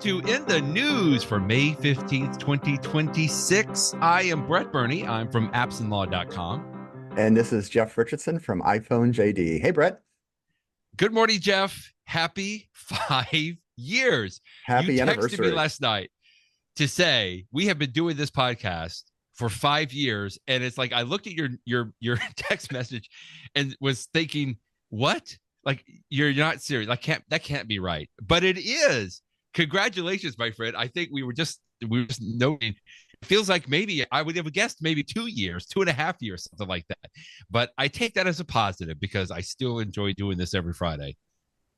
to In the News for May 15th, 2026. I am Brett Burney. I'm from appsandlaw.com. And this is Jeff Richardson from iPhone JD. Hey, Brett. Good morning, Jeff. Happy 5 years. Happy anniversary. You texted me last night to say we have been doing this podcast for 5 years. And it's like I looked at your text message and was thinking, what? Like, you're not serious. That can't be right. But it is. Congratulations, my friend. I think we were just noting. It feels like maybe I would have guessed maybe 2 years, 2.5 years, something like that. But I take that as a positive because I still enjoy doing this every Friday.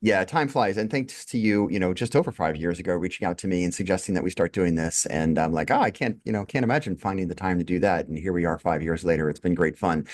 Yeah, time flies. And thanks to you, just over 5 years ago, reaching out to me and suggesting that we start doing this. And I'm like, I can't imagine finding the time to do that. And here we are 5 years later. It's been great fun.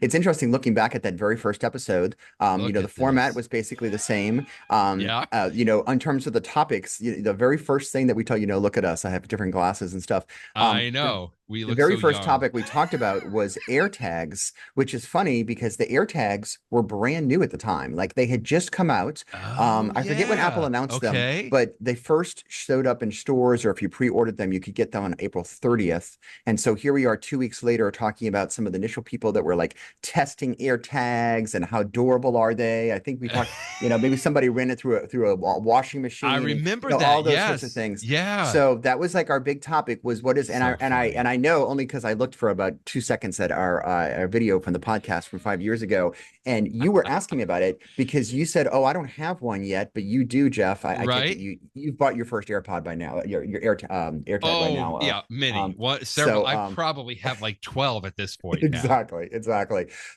It's interesting looking back at that very first episode. The format was basically the same. In terms of the topics, the very first thing that we tell look at us. I have different glasses and stuff. I know. The very first topic we talked about was AirTags, which is funny because the AirTags were brand new at the time. Like they had just come out. I forget when Apple announced them, but they first showed up in stores, or if you pre-ordered them, you could get them on April 30th. And so here we are 2 weeks later talking about some of the initial people that were like testing AirTags and how durable are they. I think we talked, maybe somebody ran it through a washing machine. I remember that. All those sorts of things. Yeah. So that was like our big topic was what is, I know only because I looked for about 2 seconds at our video from the podcast from 5 years ago, and you were asking me about it because you said, "Oh, I don't have one yet," but you do, Jeff. I right? You've bought your first AirPod by now. Your AirTag by now. Yeah, many. Several. So, I probably have like 12 at this point. Exactly.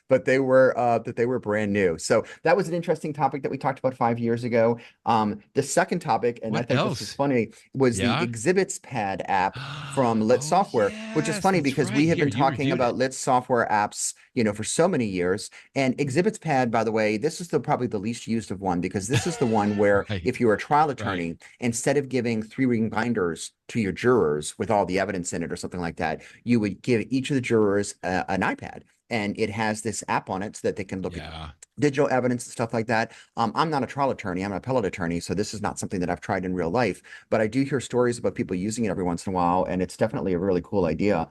But they were brand new. So that was an interesting topic that we talked about 5 years ago. The second topic, and I think this is funny, was the Exhibits Pad app from Lit Software, which is funny because we have been talking about Lit Software apps, for so many years. And Exhibits Pad, by the way, this is probably the least used of one because this is the one where if you're a trial attorney, instead of giving 3-ring binders to your jurors with all the evidence in it or something like that, you would give each of the jurors an iPad. And it has this app on it so that they can look at digital evidence and stuff like that. I'm not a trial attorney. I'm an appellate attorney. So this is not something that I've tried in real life. But I do hear stories about people using it every once in a while. And it's definitely a really cool idea.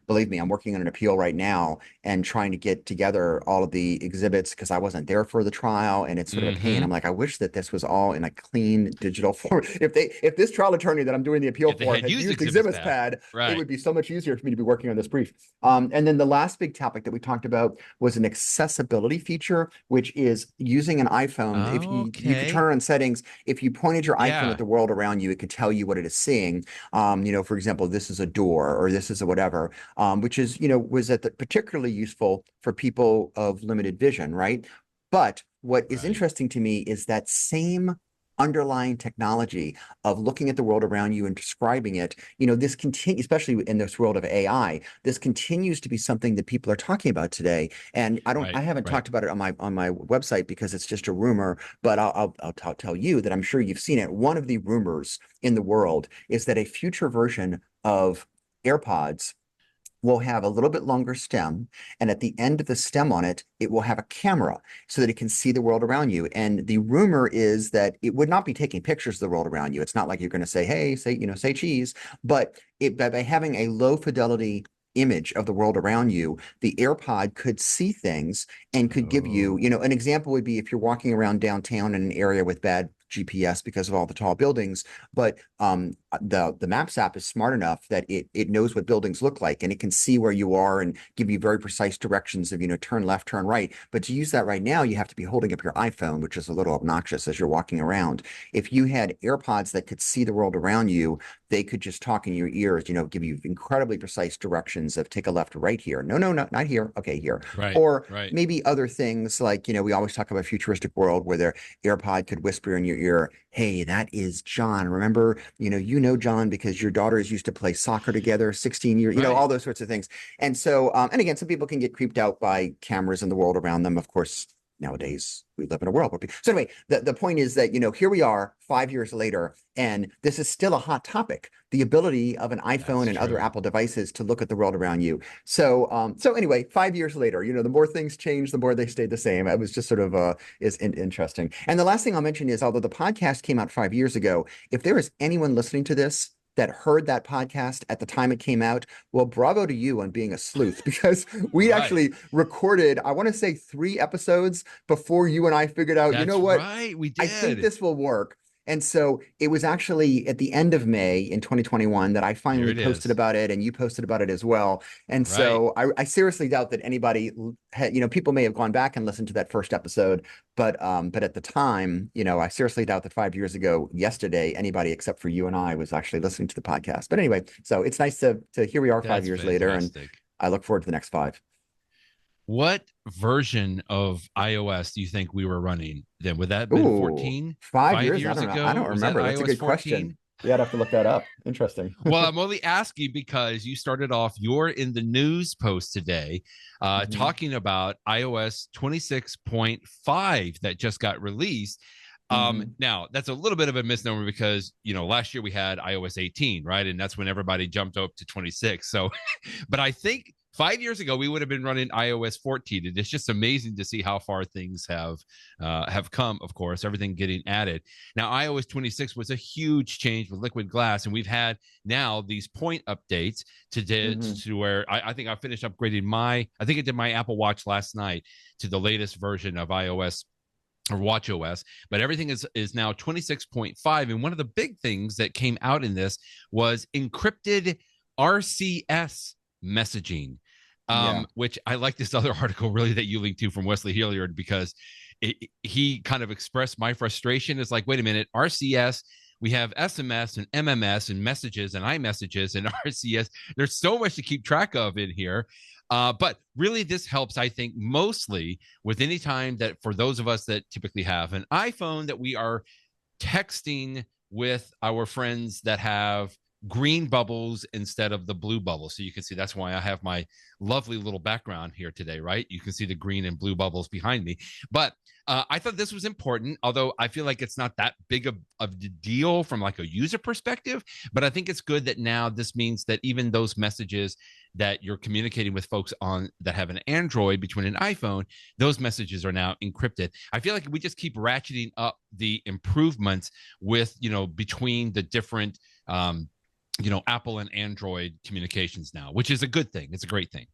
Believe me, I'm working on an appeal right now and trying to get together all of the exhibits because I wasn't there for the trial, and it's sort of a pain. I'm like, I wish that this was all in a clean digital form. If this trial attorney that I'm doing the appeal for had used Exhibits Pad, it would be so much easier for me to be working on this brief. And then the last big topic that we talked about was an accessibility feature, which is using an iPhone. If you could turn on settings, if you pointed your iPhone at the world around you, it could tell you what it is seeing. For example, this is a door or this is a whatever, which is, was particularly useful for people of limited vision, right? But what is interesting to me is that same underlying technology of looking at the world around you and describing it, this continues, especially in this world of AI, this continues to be something that people are talking about today. And I haven't talked about it on my website because it's just a rumor, but I'll tell you that I'm sure you've seen it. One of the rumors in the world is that a future version of AirPods will have a little bit longer stem, and at the end of the stem on it, it will have a camera so that it can see the world around you. And the rumor is that it would not be taking pictures of the world around you. It's not like you're going to say, "Hey, say cheese," but by having a low fidelity image of the world around you, the AirPod could see things and could give you, an example would be if you're walking around downtown in an area with bad GPS because of all the tall buildings, but the Maps app is smart enough that it knows what buildings look like, and it can see where you are and give you very precise directions of, turn left, turn right. But to use that right now, you have to be holding up your iPhone, which is a little obnoxious as you're walking around. If you had AirPods that could see the world around you, they could just talk in your ears, give you incredibly precise directions of take a left or right here. No, not here. Okay, here. Maybe other things like, we always talk about a futuristic world where their AirPod could whisper in your ear, "Hey, that is John. Remember, you know John because your daughters used to play soccer together 16 years, all those sorts of things." And so, and again, some people can get creeped out by cameras in the world around them. Of course, nowadays we live in a world where so anyway, the point is that, here we are 5 years later, and this is still a hot topic, the ability of an iPhone and other Apple devices to look at the world around you. So anyway, 5 years later, the more things change, the more they stayed the same. It was just sort of interesting. And the last thing I'll mention is, although the podcast came out 5 years ago, if there is anyone listening to this that heard that podcast at the time it came out, well, bravo to you on being a sleuth, because we actually recorded, I want to say 3 episodes before you and I figured out, That's what? Right, we did. I think this will work. And so it was actually at the end of May in 2021 that I finally posted about it, and you posted about it as well. And so I seriously doubt that anybody had, people may have gone back and listened to that first episode, but at the time, I seriously doubt that 5 years ago, yesterday, anybody except for you and I was actually listening to the podcast. But anyway, so it's nice to here we are 5 years later, and I look forward to the next 5. What version of iOS do you think we were running then? Would that have been 14? 5 years ago? I don't remember. That's a good 14? Question. Yeah, I'd have to look that up. Interesting. Well, I'm only asking because you started off your in the news post today talking about iOS 26.5 that just got released. Now, that's a little bit of a misnomer because, last year we had iOS 18, right? And that's when everybody jumped up to 26. So, but I think 5 years ago, we would have been running iOS 14. And it's just amazing to see how far things have come, of course, everything getting added. Now, iOS 26 was a huge change with Liquid Glass. And we've had now these point updates to where I think I finished upgrading I think I did my Apple Watch last night to the latest version of iOS or WatchOS, but everything is now 26.5. And one of the big things that came out in this was encrypted RCS messaging. Which I like this other article really that you linked to from Wesley Hilliard, because he kind of expressed my frustration. It's like, wait a minute, RCS, we have SMS and MMS and messages and iMessages and RCS. There's so much to keep track of in here. But really this helps, I think, mostly with any time that for those of us that typically have an iPhone that we are texting with our friends that have green bubbles instead of the blue bubbles. So you can see that's why I have my lovely little background here today, right? You can see the green and blue bubbles behind me. But I thought this was important, although I feel like it's not that big of the deal from like a user perspective. But I think it's good that now this means that even those messages that you're communicating with folks on that have an Android between an iPhone, those messages are now encrypted. I feel like we just keep ratcheting up the improvements with, between the different Apple and Android communications now, which is a good thing. It's a great thing.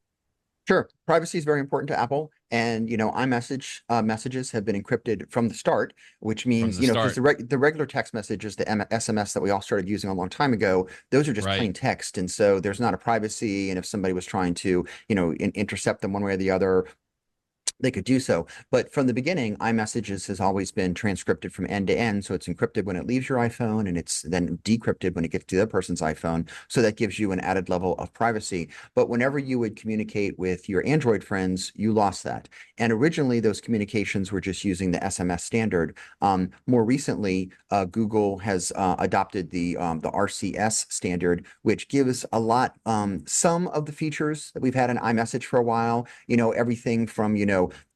Sure. Privacy is very important to Apple. And, iMessage messages have been encrypted from the start, which means, because the regular text messages, the SMS that we all started using a long time ago, those are just plain text. And so there's not a privacy. And if somebody was trying to, intercept them one way or the other, they could do so. But from the beginning, iMessages has always been transcripted from end to end. So it's encrypted when it leaves your iPhone, and it's then decrypted when it gets to the other person's iPhone. So that gives you an added level of privacy. But whenever you would communicate with your Android friends, you lost that. And originally, those communications were just using the SMS standard. More recently, Google has adopted the RCS standard, which gives a lot, some of the features that we've had in iMessage for a while, everything from,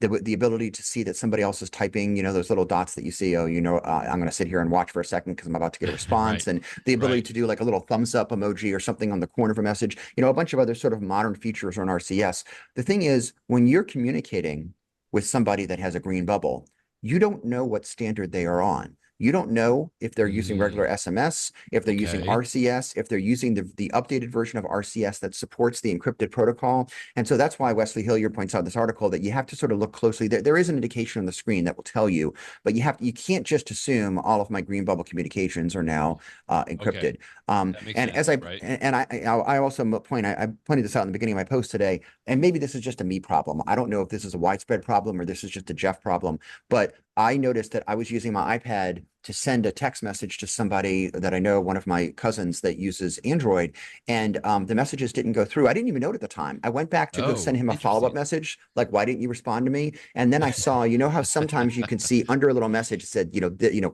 the ability to see that somebody else is typing, those little dots that you see, I'm going to sit here and watch for a second because I'm about to get a response, and the ability to do like a little thumbs up emoji or something on the corner of a message, a bunch of other sort of modern features on RCS. The thing is, when you're communicating with somebody that has a green bubble, you don't know what standard they are on. You don't know if they're using regular SMS, if they're using RCS, if they're using the updated version of RCS that supports the encrypted protocol. And so that's why Wesley Hilliard points out in this article that you have to sort of look closely. There is an indication on the screen that will tell you, but you can't just assume all of my green bubble communications are now encrypted. I also I pointed this out in the beginning of my post today, and maybe this is just a me problem. I don't know if this is a widespread problem or this is just a Jeff problem, but I noticed that I was using my iPad to send a text message to somebody that I know, one of my cousins that uses Android, and the messages didn't go through. I didn't even know it at the time. I went back to go send him a follow-up message, like, why didn't you respond to me? And then I saw, how sometimes you can see under a little message, it said,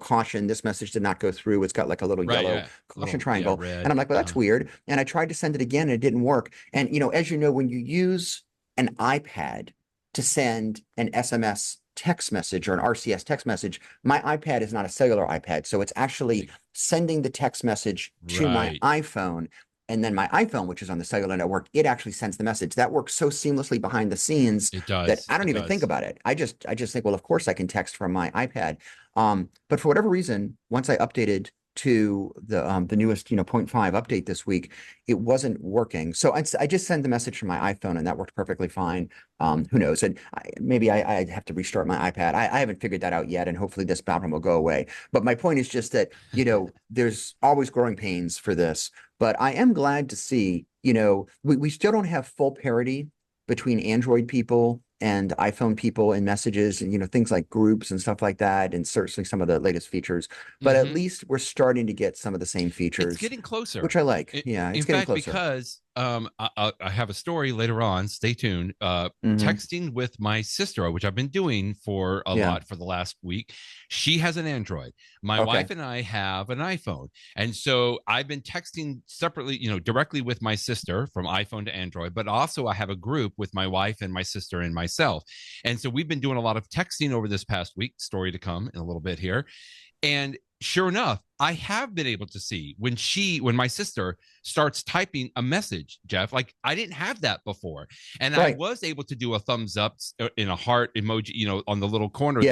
caution, this message did not go through. It's got like a little yellow caution triangle. And I'm like, well, that's weird. And I tried to send it again and it didn't work. And, as you know, when you use an iPad to send an SMS text message or an RCS text message, my iPad is not a cellular iPad. So it's actually sending the text message to my iPhone. And then my iPhone, which is on the cellular network, it actually sends the message. That works so seamlessly behind the scenes that I don't even think about it. I just think, well, of course I can text from my iPad. But for whatever reason, once I updated to the newest 0.5 update this week, it wasn't working. So I just sent the message from my iPhone, and that worked perfectly fine. Who knows? And maybe I have to restart my iPad. I haven't figured that out yet, and hopefully this problem will go away. But my point is just that, there's always growing pains for this. But I am glad to see, we still don't have full parity between Android people and iPhone people in messages and, things like groups and stuff like that. And certainly some of the latest features, but at least we're starting to get some of the same features. It's getting closer, which I like. It's getting closer. Because I have a story later on. Stay tuned. Texting with my sister, which I've been doing for a lot for the last week. She has an Android. My wife and I have an iPhone. And so I've been texting separately, directly with my sister from iPhone to Android, but also I have a group with my wife and my sister and myself. And so we've been doing a lot of texting over this past week, story to come in a little bit here. And sure enough, I have been able to see when my sister starts typing a message, Jeff, like I didn't have that before. And I was able to do a thumbs up in a heart emoji, on the little corner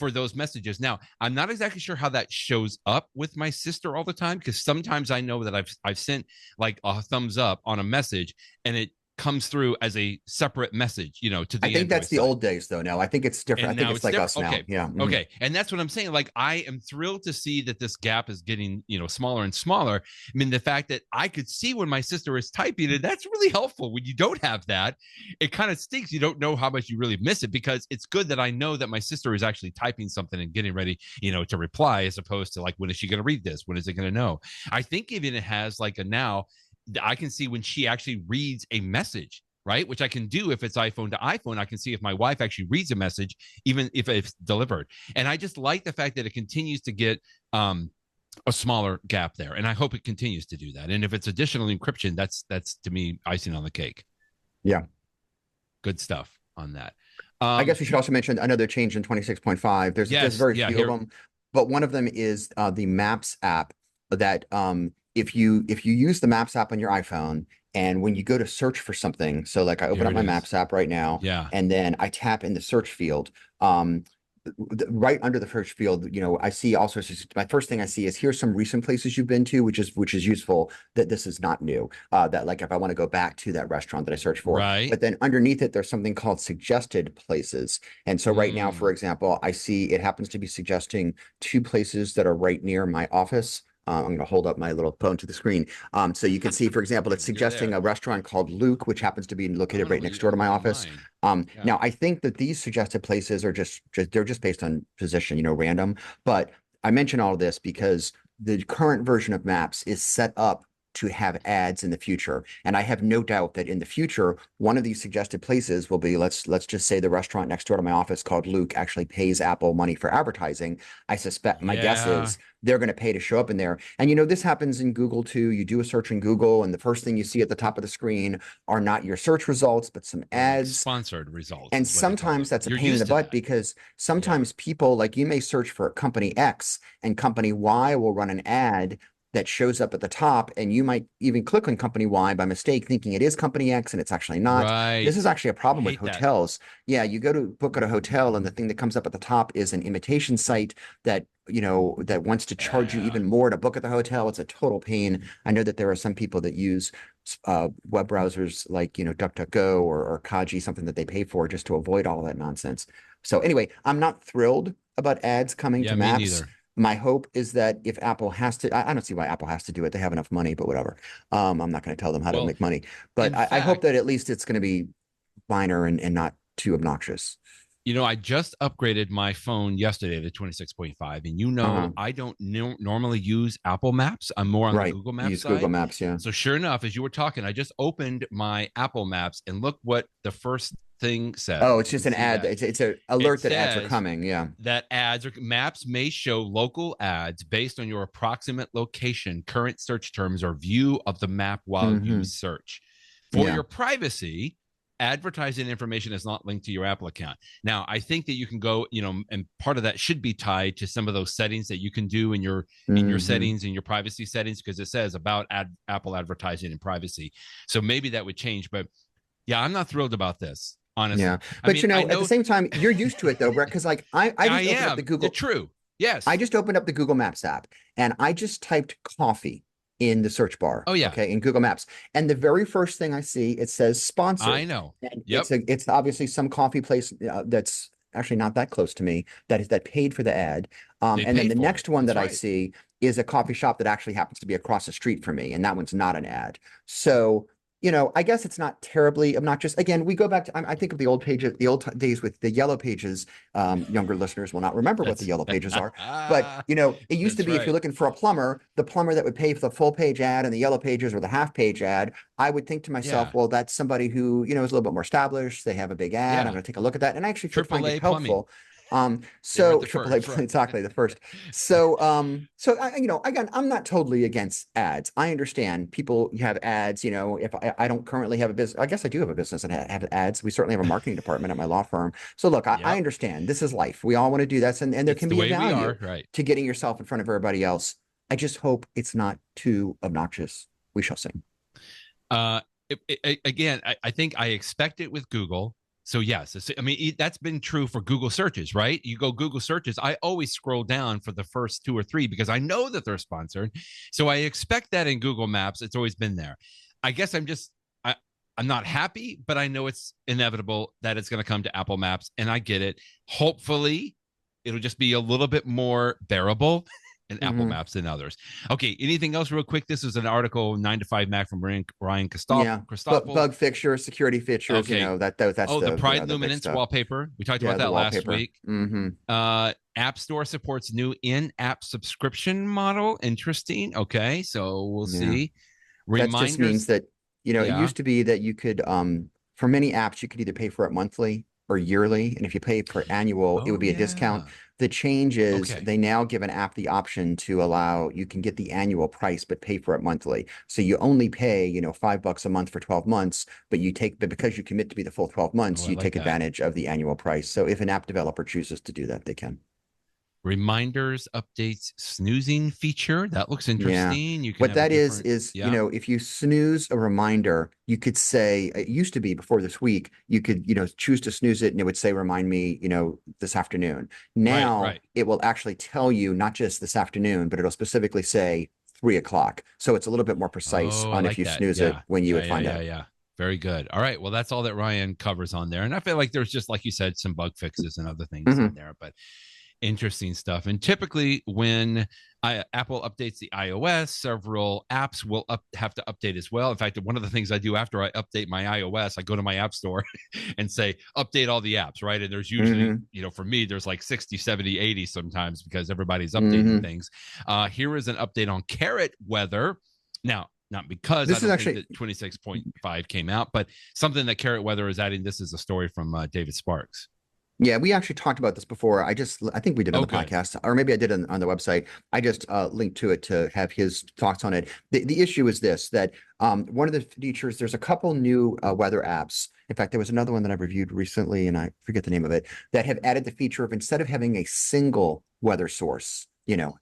for those messages. Now, I'm not exactly sure how that shows up with my sister all the time, because sometimes I know that I've sent like a thumbs up on a message and it comes through as a separate message, to the I think Android that's the side. old days though. Now I think it's different. And I think it's like us now. Yeah. Okay. And that's what I'm saying. Like, I am thrilled to see that this gap is getting, smaller and smaller. I mean, the fact that I could see when my sister is typing it, that's really helpful. When you don't have that, it kind of stinks. You don't know how much you really miss it, because it's good that I know that my sister is actually typing something and getting ready, to reply, as opposed to like, when is she going to read this? When is it going to know? I think even it has like I can see when she actually reads a message, right? Which I can do if it's iPhone to iPhone. I can see if my wife actually reads a message, even if it's delivered. And I just like the fact that it continues to get a smaller gap there. And I hope it continues to do that. And if it's additional encryption, that's to me icing on the cake. Yeah. Good stuff on that. I guess we should also mention another change in 26.5. There's very few of them, but one of them is the Maps app that if you use the Maps app on your iPhone, and when you go to search for something, so like I open up my Maps app right now, and then I tap in the search field, right under the search field, I see all sorts of, my first thing I see is here's some recent places you've been to, which is useful, that this is not new, that like if I want to go back to that restaurant that I searched for, but then underneath it, there's something called suggested places. And so right now, for example, I see it happens to be suggesting 2 places that are right near my office. I'm going to hold up my little phone to the screen. So you can see, for example, it's suggesting a restaurant called Luke, which happens to be located right next door to my office. Now, I think that these suggested places are they're just based on position, random. But I mention all of this because the current version of Maps is set up to have ads in the future. And I have no doubt that in the future, one of these suggested places will be, let's just say the restaurant next door to my office called Luke actually pays Apple money for advertising. I suspect, my guess is they're going to pay to show up in there. And this happens in Google too. You do a search in Google and the first thing you see at the top of the screen are not your search results, but some ads. Sponsored results. And sometimes that's a pain in the butt because sometimes people, like you may search for company X and company Y will run an ad that shows up at the top, and you might even click on company Y by mistake, thinking it is company X, and it's actually not. This is actually a problem with hotels. Yeah, you go to book at a hotel, and the thing that comes up at the top is an imitation site that that wants to charge you even more to book at the hotel. It's a total pain. I know that there are some people that use web browsers like DuckDuckGo or Kaji, something that they pay for just to avoid all of that nonsense. So anyway, I'm not thrilled about ads coming to Maps. Neither. My hope is that if Apple has to, I don't see why Apple has to do it. They have enough money, but whatever. I'm not going to tell them how to make money. But I hope that at least it's going to be minor and not too obnoxious. I just upgraded my phone yesterday to 26.5, and I don't normally use Apple Maps. I'm more on the Google Maps use side. Google Maps, yeah. So sure enough, as you were talking, I just opened my Apple Maps and look what the first thing says. Oh, it's just an ad. It's an alert that ads are coming. Yeah. That Maps may show local ads based on your approximate location, current search terms, or view of the map while you search. For your privacy, advertising information is not linked to your Apple account. Now, I think that you can go, and part of that should be tied to some of those settings that you can do in your settings, in your privacy settings, because it says about Apple advertising and privacy. So maybe that would change. But yeah, I'm not thrilled about this, honestly. Yeah, but at the same time, you're used to it though, Brett, because like I just opened up the Google. True. Yes. I just opened up the Google Maps app and I just typed coffee in the search bar. Oh yeah. Okay. In Google Maps. And the very first thing I see, it says sponsored. I know. And it's obviously some coffee place that's actually not that close to me that paid for the ad. And then the next one that I see is a coffee shop that actually happens to be across the street from me. And that one's not an ad. So I guess it's not terribly obnoxious. Again, we go back to, I think of the old pages, the old days with the yellow pages. Younger listeners will not remember what the yellow pages are. But, it used to be if you're looking for a plumber, the plumber that would pay for the full page ad and the yellow pages or the half page ad, I would think to myself, well, that's somebody who, is a little bit more established. They have a big ad. I'm going to take a look at that. And I actually find it helpful. So AAA, exactly, the first. So again, I'm not totally against ads. I understand people have ads, if I don't currently have a business, I guess I do have a business that have ads. We certainly have a marketing department at my law firm. So look, I understand this is life. We all want to do that. And there can be a value to getting yourself in front of everybody else. I just hope it's not too obnoxious. We shall see. Again, I think I expect it with Google. So yes, that's been true for Google searches, right? You go Google searches, I always scroll down for the first 2 or 3 because I know that they're sponsored. So I expect that in Google Maps. It's always been there. I guess I'm not happy, but I know it's inevitable that it's going to come to Apple Maps, and I get it. Hopefully, it'll just be a little bit more bearable in Apple Maps than others. Okay, anything else real quick? This is an article, 9 to 5 Mac from Ryan Christoffel. Yeah, bug fixtures, security features, that's the Pride Luminance wallpaper. We talked about that last week. App Store supports new in-app subscription model. Interesting. Okay, so we'll see. Reminders. That just means that, it used to be that you could, for many apps, you could either pay for it monthly or yearly. And if you pay per annual, it would be a discount. The change is they now give an app the option to allow, you can get the annual price, but pay for it monthly. So you only pay, $5 a month for 12 months, but because you commit to be the full 12 months, you take advantage of the annual price. So if an app developer chooses to do that, they can. Reminders, updates, snoozing feature. That looks interesting. You can what that is if you snooze a reminder, you could say, it used to be before this week, you could, choose to snooze it and it would say, remind me, this afternoon. Now it will actually tell you not just this afternoon, but it'll specifically say 3 o'clock. So it's a little bit more precise on if you snooze it when you would find out. Yeah. Very good. All right. Well, that's all that Ryan covers on there. And I feel like there's just, like you said, some bug fixes and other things in there, but interesting stuff. And typically when Apple updates the iOS, several apps will have to update as well. In fact, one of the things I do after I update my iOS, I go to my app store and say, update all the apps, right? And there's usually, for me, there's like 60, 70, 80 sometimes because everybody's updating things. Here is an update on Carrot weather. Now, not because this is actually 26.5 came out, but something that Carrot weather is adding. This is a story from David Sparks. Yeah, we actually talked about this before. I think we did on the podcast, or maybe I did on the website. I just linked to it to have his thoughts on it. The issue is this, that one of the features, there's a couple new weather apps. In fact, there was another one that I reviewed recently, and I forget the name of it, that have added the feature of instead of having a single weather source,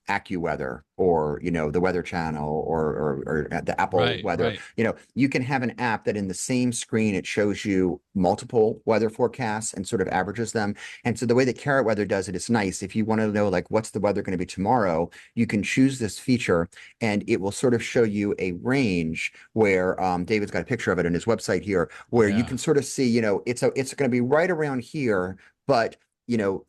AccuWeather or, the Weather Channel or the Apple Weather, you can have an app that in the same screen, it shows you multiple weather forecasts and sort of averages them. And so the way that Carrot Weather does it is nice. If you want to know, like, what's the weather going to be tomorrow, you can choose this feature and it will sort of show you a range where David's got a picture of it on his website here, where you can sort of see, it's going to be right around here, but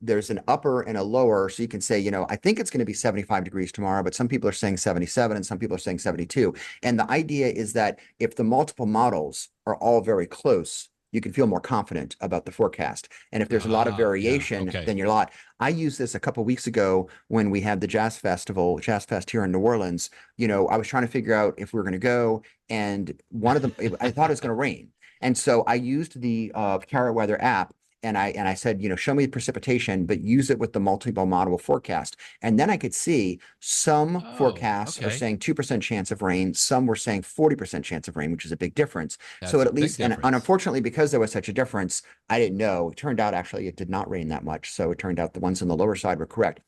there's an upper and a lower. So you can say, I think it's going to be 75 degrees tomorrow, but some people are saying 77 and some people are saying 72. And the idea is that if the multiple models are all very close, you can feel more confident about the forecast. And if there's a lot of variation, then you're a lot. I used this a couple of weeks ago when we had the Jazz Fest here in New Orleans. I was trying to figure out if we were going to go, and one of them, I thought it was going to rain. And so I used the Carrot Weather app. and I said, show me precipitation, but use it with the multi-modal forecast. And then I could see some forecasts are saying 2% chance of rain. Some were saying 40% chance of rain, which is a big difference. So at least, and unfortunately, because there was such a difference, I didn't know. It turned out actually it did not rain that much. So it turned out the ones on the lower side were correct.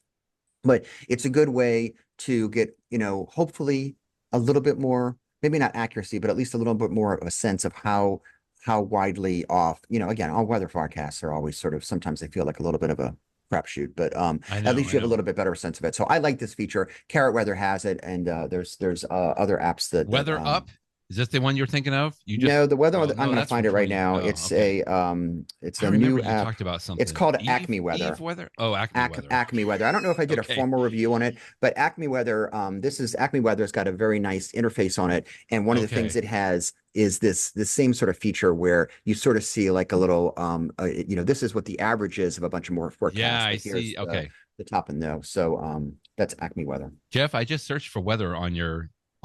But it's a good way to get, hopefully a little bit more, maybe not accuracy, but at least a little bit more of a sense of how widely off, again, all weather forecasts are always sort of, sometimes they feel like a little bit of a crapshoot, but at least you have a little bit better sense of it. So I like this feature. Carrot Weather has it, and there's other apps that Weather Up. Is this the one you're thinking of? No, the weather. I'm going to find it right now. It's a new app. Talked about something. It's called Acme Weather. Weather. Oh, Acme Weather. Acme Weather. I don't know if I did a formal review on it, but Acme Weather. Acme Weather's got a very nice interface on it, and one of the things it has is this same sort of feature where you sort of see like a little, this is what the average is of a bunch of more forecasts. Yeah, I see. The top and no. So that's Acme Weather. Jeff, I just searched for weather on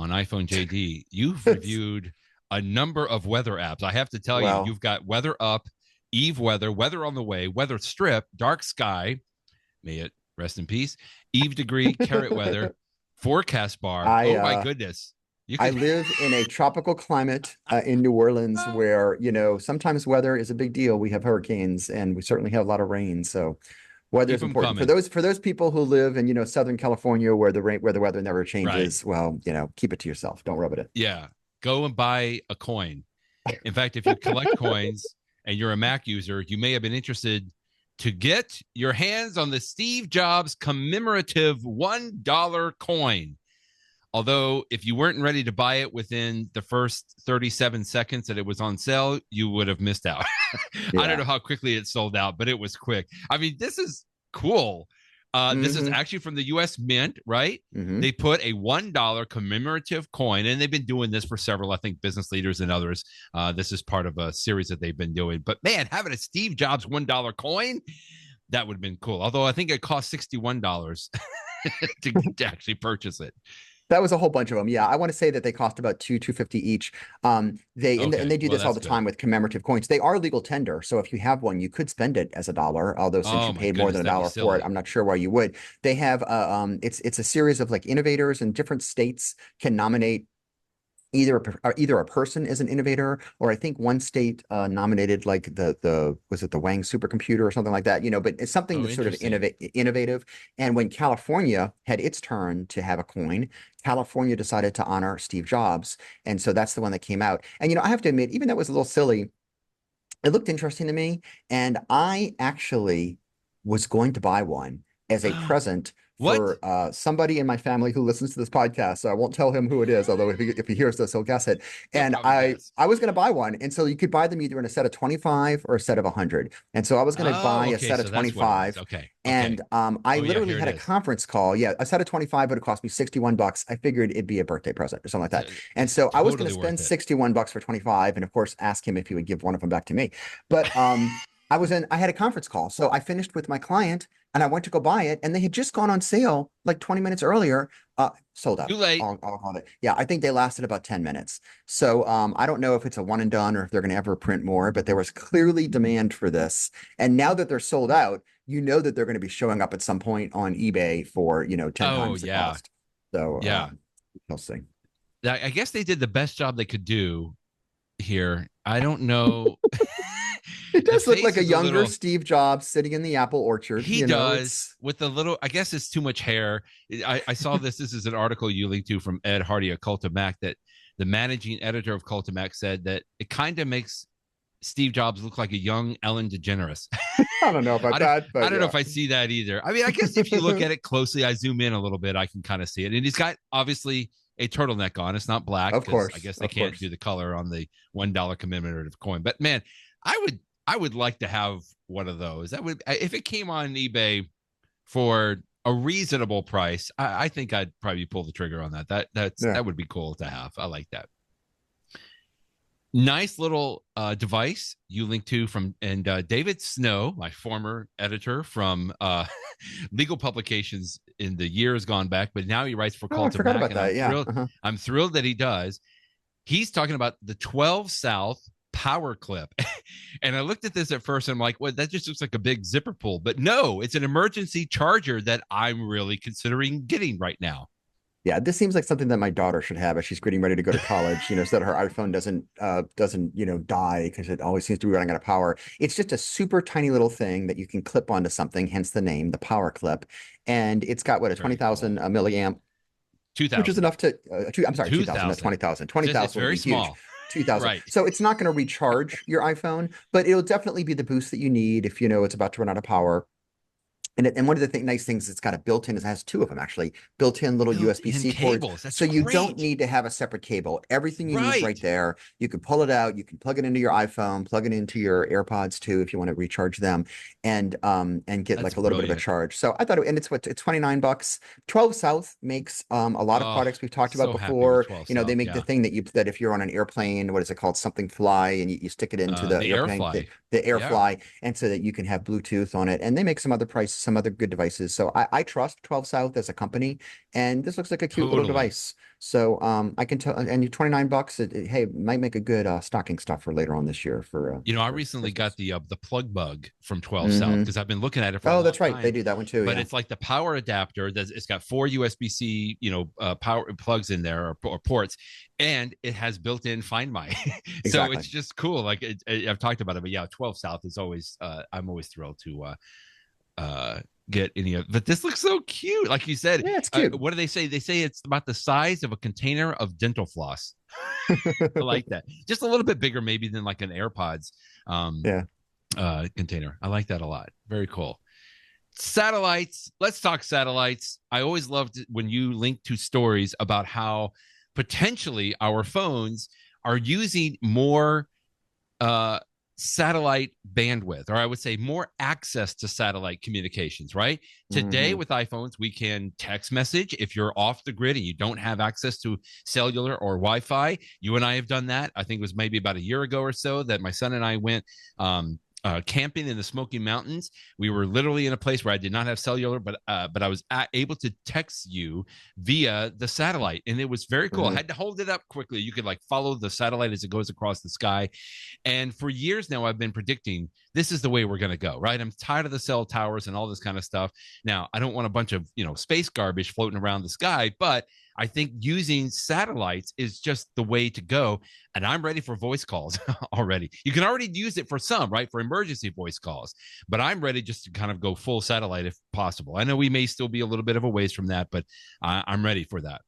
iPhone JD. You've reviewed a number of weather apps. I have to tell you, you've got Weather Up, Eve Weather, Weather on the Way, Weather Strip, Dark Sky, may it rest in peace, Eve Degree, Carrot Weather, Forecast Bar. Oh my goodness. I live in a tropical climate in New Orleans where, sometimes weather is a big deal. We have hurricanes and we certainly have a lot of rain. So weather is important for those people who live in, Southern California where the weather never changes. Right. Well, keep it to yourself. Don't rub it in. Yeah. Go and buy a coin. In fact, if you collect coins and you're a Mac user, you may have been interested to get your hands on the Steve Jobs commemorative $1 coin. Although if you weren't ready to buy it within the first 37 seconds that it was on sale, you would have missed out. I don't know how quickly it sold out, but it was quick. I mean, this is cool. This is actually from the U.S. Mint, right? They put a $1 commemorative coin, and they've been doing this for several, I think, business leaders and others. This is part of a series that they've been doing. But man, having a Steve Jobs $1 coin, that would have been cool. Although I think it cost $61 to actually purchase it. That was a whole bunch of them. Yeah, I want to say that they cost about $2.50 each. They do this all the time with commemorative coins. They are legal tender, so if you have one, you could spend it as $1. Although since you paid more than $1 for it, I'm not sure why you would. They have it's a series of like innovators, and different states can nominate either a person as an innovator, or I think one state nominated like was it the Wang supercomputer or something like that, but it's something that's sort of innovative. And when California had its turn to have a coin, California decided to honor Steve Jobs. And so that's the one that came out. And, I have to admit, even though it was a little silly, it looked interesting to me. And I actually was going to buy one as a present for somebody in my family who listens to this podcast. So I won't tell him who it is, although if he hears this, he'll guess it. And I was going to buy one. And so you could buy them either in a set of 25 or a set of 100. And so I was going to buy a set of 25. And I literally had a conference call. Yeah, a set of 25 would have cost me $61. I figured it'd be a birthday present or something like that. And so I was going to spend $61 for 25, and of course ask him if he would give one of them back to me. But I had a conference call. So I finished with my client and I went to go buy it, and they had just gone on sale like 20 minutes earlier. Sold out. Too late. Yeah, I think they lasted about 10 minutes. So I don't know if it's a one and done or if they're going to ever print more, but there was clearly demand for this. And now that they're sold out, that they're going to be showing up at some point on eBay for, 10 times the cost. So we'll see. I guess they did the best job they could do here. I don't know. It does look like a younger Steve Jobs sitting in the apple orchard. He does, with the little, I guess it's too much hair. I saw this. This is an article you linked to from Ed Hardy of Cult of Mac, that the managing editor of Cult of Mac said that it kind of makes Steve Jobs look like a young Ellen DeGeneres. I don't know about that. But I don't know if I see that either. I mean, I guess if you look at it closely, I zoom in a little bit, I can kind of see it. And he's got obviously a turtleneck on. It's not black. Of course. I guess they can't do the color on the $1 commemorative coin. But man, I would like to have one of those. That would, if it came on eBay for a reasonable price, I think I'd probably pull the trigger on that. That would be cool to have. I like that. Nice little device you linked to David Snow, my former editor from legal publications in the years gone back, but now he writes for Cult of Mac. I'm thrilled that he does. He's talking about the 12 South PowerClip. And I looked at this at first and I'm like, well, that just looks like a big zipper pull. But no, it's an emergency charger that I'm really considering getting right now. Yeah, this seems like something that my daughter should have as she's getting ready to go to college, so that her iPhone doesn't die because it always seems to be running out of power. It's just a super tiny little thing that you can clip onto something, hence the name, the PowerClip. And it's got a 20,000 milliamp, 2,000, which is enough to, I'm sorry, 2,000, not 20,000. 20,000 would be small. huge. 2,000. Right. So it's not going to recharge your iPhone, but it'll definitely be the boost that you need if it's about to run out of power. And one of the nice things it's got a built-in, it has two of them actually, built-in little USB-C ports. So you don't need to have a separate cable. Everything you need is right there. You can pull it out. You can plug it into your iPhone, plug it into your AirPods too if you want to recharge them, and get like a little bit of a charge. So I thought, and it's $29. 12 South makes a lot of products we've talked about before. They make the thing that if you're on an airplane, what is it called, something fly, and you stick it into the airplane, the AirFly, and so that you can have Bluetooth on it. And they make some other good devices. So I trust 12 South as a company, and this looks like a cute little device. So I can tell, and $29, hey, might make a good stocking stuffer later on this year for. I recently got the plug bug from 12 South because I've been looking at it for. Oh, that's right, they do that one too. But it's like the power adapter it's got 4 USB-C, power plugs in there or ports, and it has built-in Find My. Exactly. So it's just cool. Like I've talked about it, but yeah, 12 South is always. I'm always thrilled to. Get any of, but this looks so cute. Like you said, yeah, it's cute. What do they say? They say it's about the size of a container of dental floss. I like that. Just a little bit bigger, maybe, than like an AirPods container. I like that a lot. Very cool. Satellites. Let's talk satellites. I always loved when you link to stories about how potentially our phones are using more satellite bandwidth, or I would say more access to satellite communications, right? Today with iPhones, we can text message if you're off the grid and you don't have access to cellular or Wi-Fi. You and I have done that. I think it was maybe about a year ago or so that my son and I went camping in the Smoky Mountains. We were literally in a place where I did not have cellular, but I was able to text you via the satellite, and it was very cool. I had to hold it up quickly. You could like follow the satellite as it goes across the sky. And for years now, I've been predicting this is the way we're going to go, right? I'm tired of the cell towers and all this kind of stuff. Now, I don't want a bunch of space garbage floating around the sky, but I think using satellites is just the way to go. And I'm ready for voice calls already. You can already use it for some, right? For emergency voice calls. But I'm ready just to kind of go full satellite if possible. I know we may still be a little bit of a ways from that, but I'm ready for that.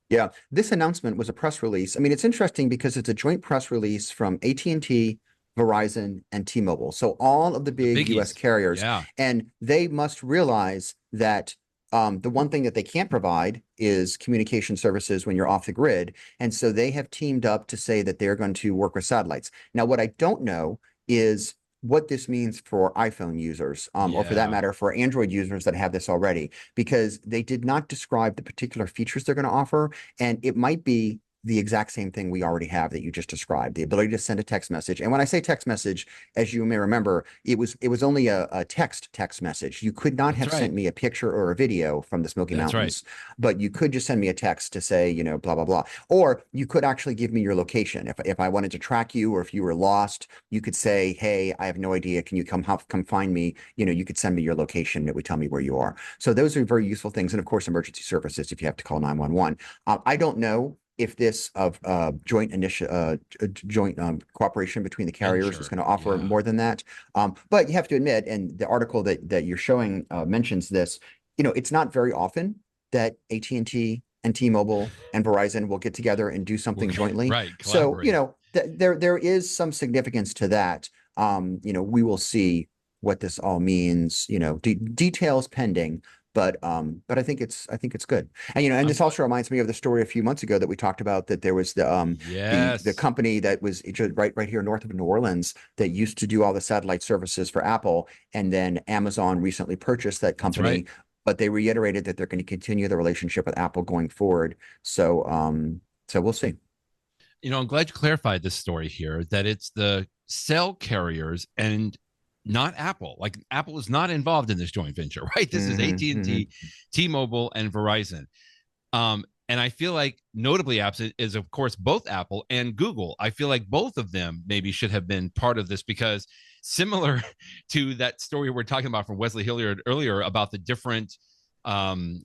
Yeah, this announcement was a press release. I mean, it's interesting because it's a joint press release from AT&T, Verizon, and T-Mobile. So all of the big US carriers. Yeah. And they must realize that the one thing that they can't provide is communication services when you're off the grid. And so they have teamed up to say that they're going to work with satellites. Now, what I don't know is what this means for iPhone users, or for that matter, for Android users that have this already, because they did not describe the particular features they're going to offer. And it might be the exact same thing we already have that you just described, the ability to send a text message. And when I say text message, as you may remember, it was only a text message. You could not have sent me a picture or a video from the Smoky Mountains, but you could just send me a text to say, blah, blah, blah. Or you could actually give me your location. If I wanted to track you, or if you were lost, you could say, hey, I have no idea. Can you come find me? You could send me your location. It would tell me where you are. So those are very useful things. And of course, emergency services, if you have to call 911. I don't know if this joint cooperation between the carriers is going to offer more than that. But you have to admit, and the article that you're showing mentions this, it's not very often that AT&T and T-Mobile and Verizon will get together and do something jointly. Right. So, there is some significance to that. We will see what this all means, details pending. But I think it's good. And and this also reminds me of the story a few months ago that we talked about, that there was the company that was right here north of New Orleans that used to do all the satellite services for Apple, and then Amazon recently purchased that company. But they reiterated that they're going to continue the relationship with Apple going forward. So we'll see. I'm glad you clarified this story here, that it's the cell carriers and not Apple. Like, Apple is not involved in this joint venture, right? This is AT&T, T-Mobile, and Verizon. And I feel like notably absent is, of course, both Apple and Google. I feel like both of them maybe should have been part of this, because similar to that story we're talking about from Wesley Hilliard earlier about the different platforms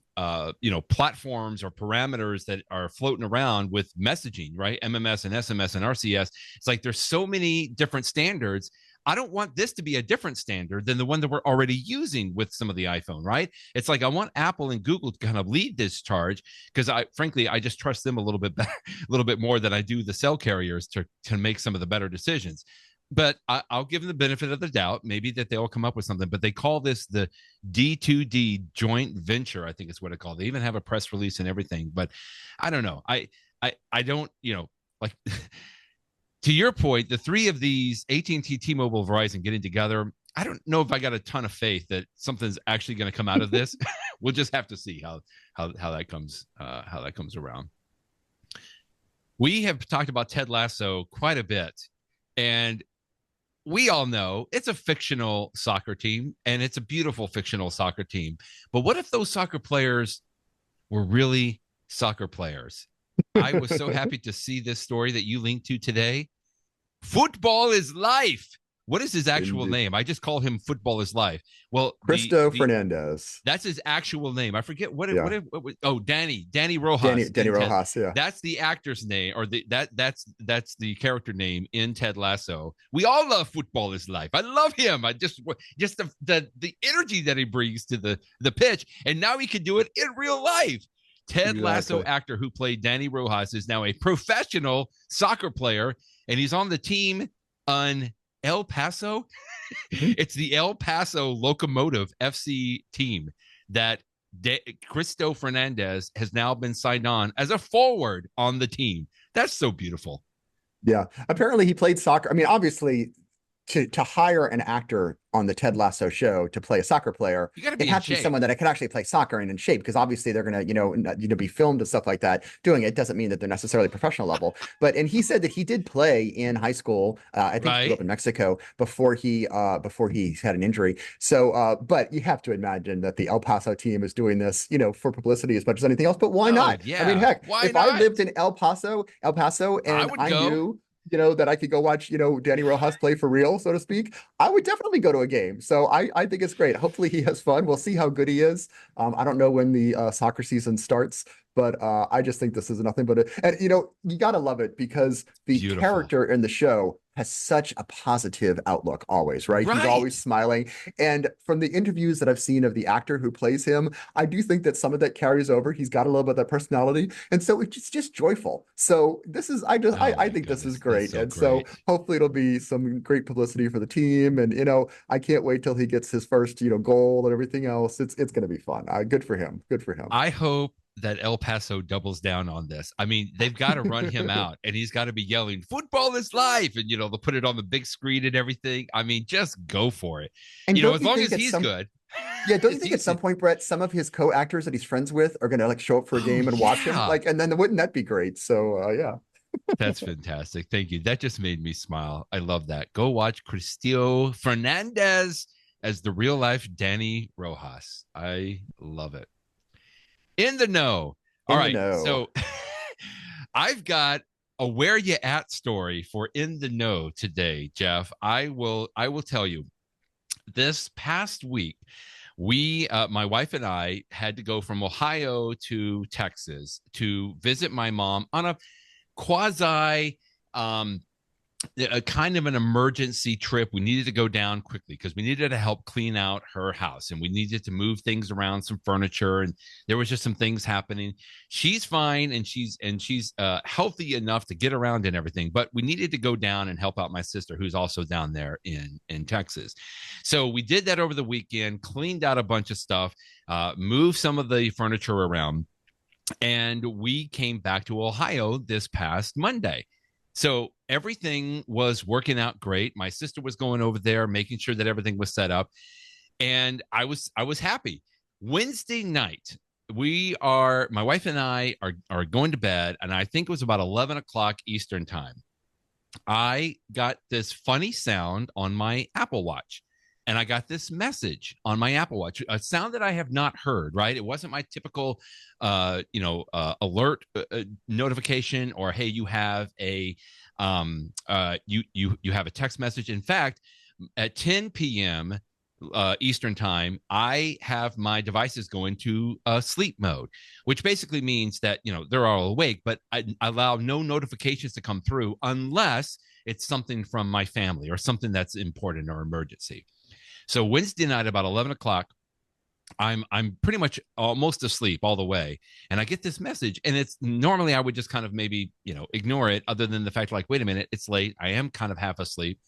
or parameters that are floating around with messaging, right? MMS and SMS and RCS. It's like there's so many different standards. I don't want this to be a different standard than the one that we're already using with some of the iPhone, right? It's like I want Apple and Google to kind of lead this charge, because frankly, I just trust them a little bit better, a little bit more than I do the cell carriers to make some of the better decisions. But I'll give them the benefit of the doubt, maybe that they'll come up with something. But they call this the D2D joint venture, I think is what it's called. They even have a press release and everything. But I don't know. I don't, like to your point, the three of these, AT&T, T-Mobile, Verizon, getting together, I don't know if I got a ton of faith that something's actually going to come out of this. We'll just have to see how that comes around. We have talked about Ted Lasso quite a bit, and we all know it's a fictional soccer team, and it's a beautiful fictional soccer team. But what if those soccer players were really soccer players? I was so happy to see this story that you linked to today. Football is life. What is his actual name? I just call him Football is Life. Well, Christoffel Fernandez. That's his actual name. I forget what Danny Rojas. Danny Rojas. Yeah, that's the actor's name, or that's the character name in Ted Lasso. We all love Football is Life. I love him. I just the energy that he brings to the pitch, and now he can do it in real life. Ted Lasso actor who played Danny Rojas is now a professional soccer player, and he's on the team on El Paso. It's the El Paso Locomotive FC team that Christoffel Fernandez has now been signed on as a forward on the team. That's so beautiful. Yeah. Apparently he played soccer. I mean, obviously to hire an actor on the Ted Lasso show to play a soccer player, it has to be someone that can actually play soccer and in shape, because obviously they're going to, be filmed and stuff like that. Doing it doesn't mean that they're necessarily professional level. And he said that he did play in high school. I think he grew up in Mexico before he had an injury. So, but you have to imagine that the El Paso team is doing this, for publicity as much as anything else. But why not? Yeah. I mean, heck, if I lived in El Paso, and I knew that I could go watch, Danny Rojas play for real, so to speak, I would definitely go to a game. So I think it's great. Hopefully he has fun. We'll see how good he is. I don't know when the soccer season starts, but I just think this is nothing but you got to love it, because the character in the show has such a positive outlook always, right? He's always smiling. And from the interviews that I've seen of the actor who plays him, I do think that some of that carries over. He's got a little bit of that personality. And so it's just joyful. So this is, I think this is great. So hopefully it'll be some great publicity for the team. And, I can't wait till he gets his first, goal and everything else. It's going to be fun. Good for him. Good for him. I hope that El Paso doubles down on this. I mean, they've got to run him out, and he's got to be yelling, "Football is life!" And they'll put it on the big screen and everything. I mean, just go for it. And as long as he's good. Yeah, don't you think at some point, Brett, some of his co-actors that he's friends with are going to show up for a game and watch him? And then wouldn't that be great? So yeah. That's fantastic. Thank you. That just made me smile. I love that. Go watch Christoffel Fernandez as the real life Danny Rojas. I love it. In the know. All right. So I've got a where you at story for in the know today, Jeff. I will tell you, this past week, my wife and I had to go from Ohio to Texas to visit my mom on a quasi a kind of an emergency trip. We needed to go down quickly because we needed to help clean out her house, and we needed to move things around, some furniture, and there was just some things happening. She's fine, and she's healthy enough to get around and everything, but we needed to go down and help out my sister, who's also down there in Texas. So we did that over the weekend, cleaned out a bunch of stuff, moved some of the furniture around, and we came back to Ohio this past Monday. So everything was working out great. My sister was going over there, making sure that everything was set up, and I was happy. Wednesday night, my wife and I are going to bed, and I think it was about 11 o'clock Eastern time. I got this funny sound on my Apple Watch. and I got this message on my Apple Watch, a sound that I have not heard, right? It wasn't my typical, alert notification, or, hey, you have a, you have a text message. In fact, at 10 p.m. Eastern time, I have my devices go into sleep mode, which basically means that, they're all awake, but I allow no notifications to come through unless it's something from my family or something that's important or emergency. So Wednesday night, about 11 o'clock, I'm pretty much almost asleep all the way, and I get this message, and it's normally I would just kind of maybe ignore it, other than the fact, like, wait a minute, it's late, I am kind of half asleep.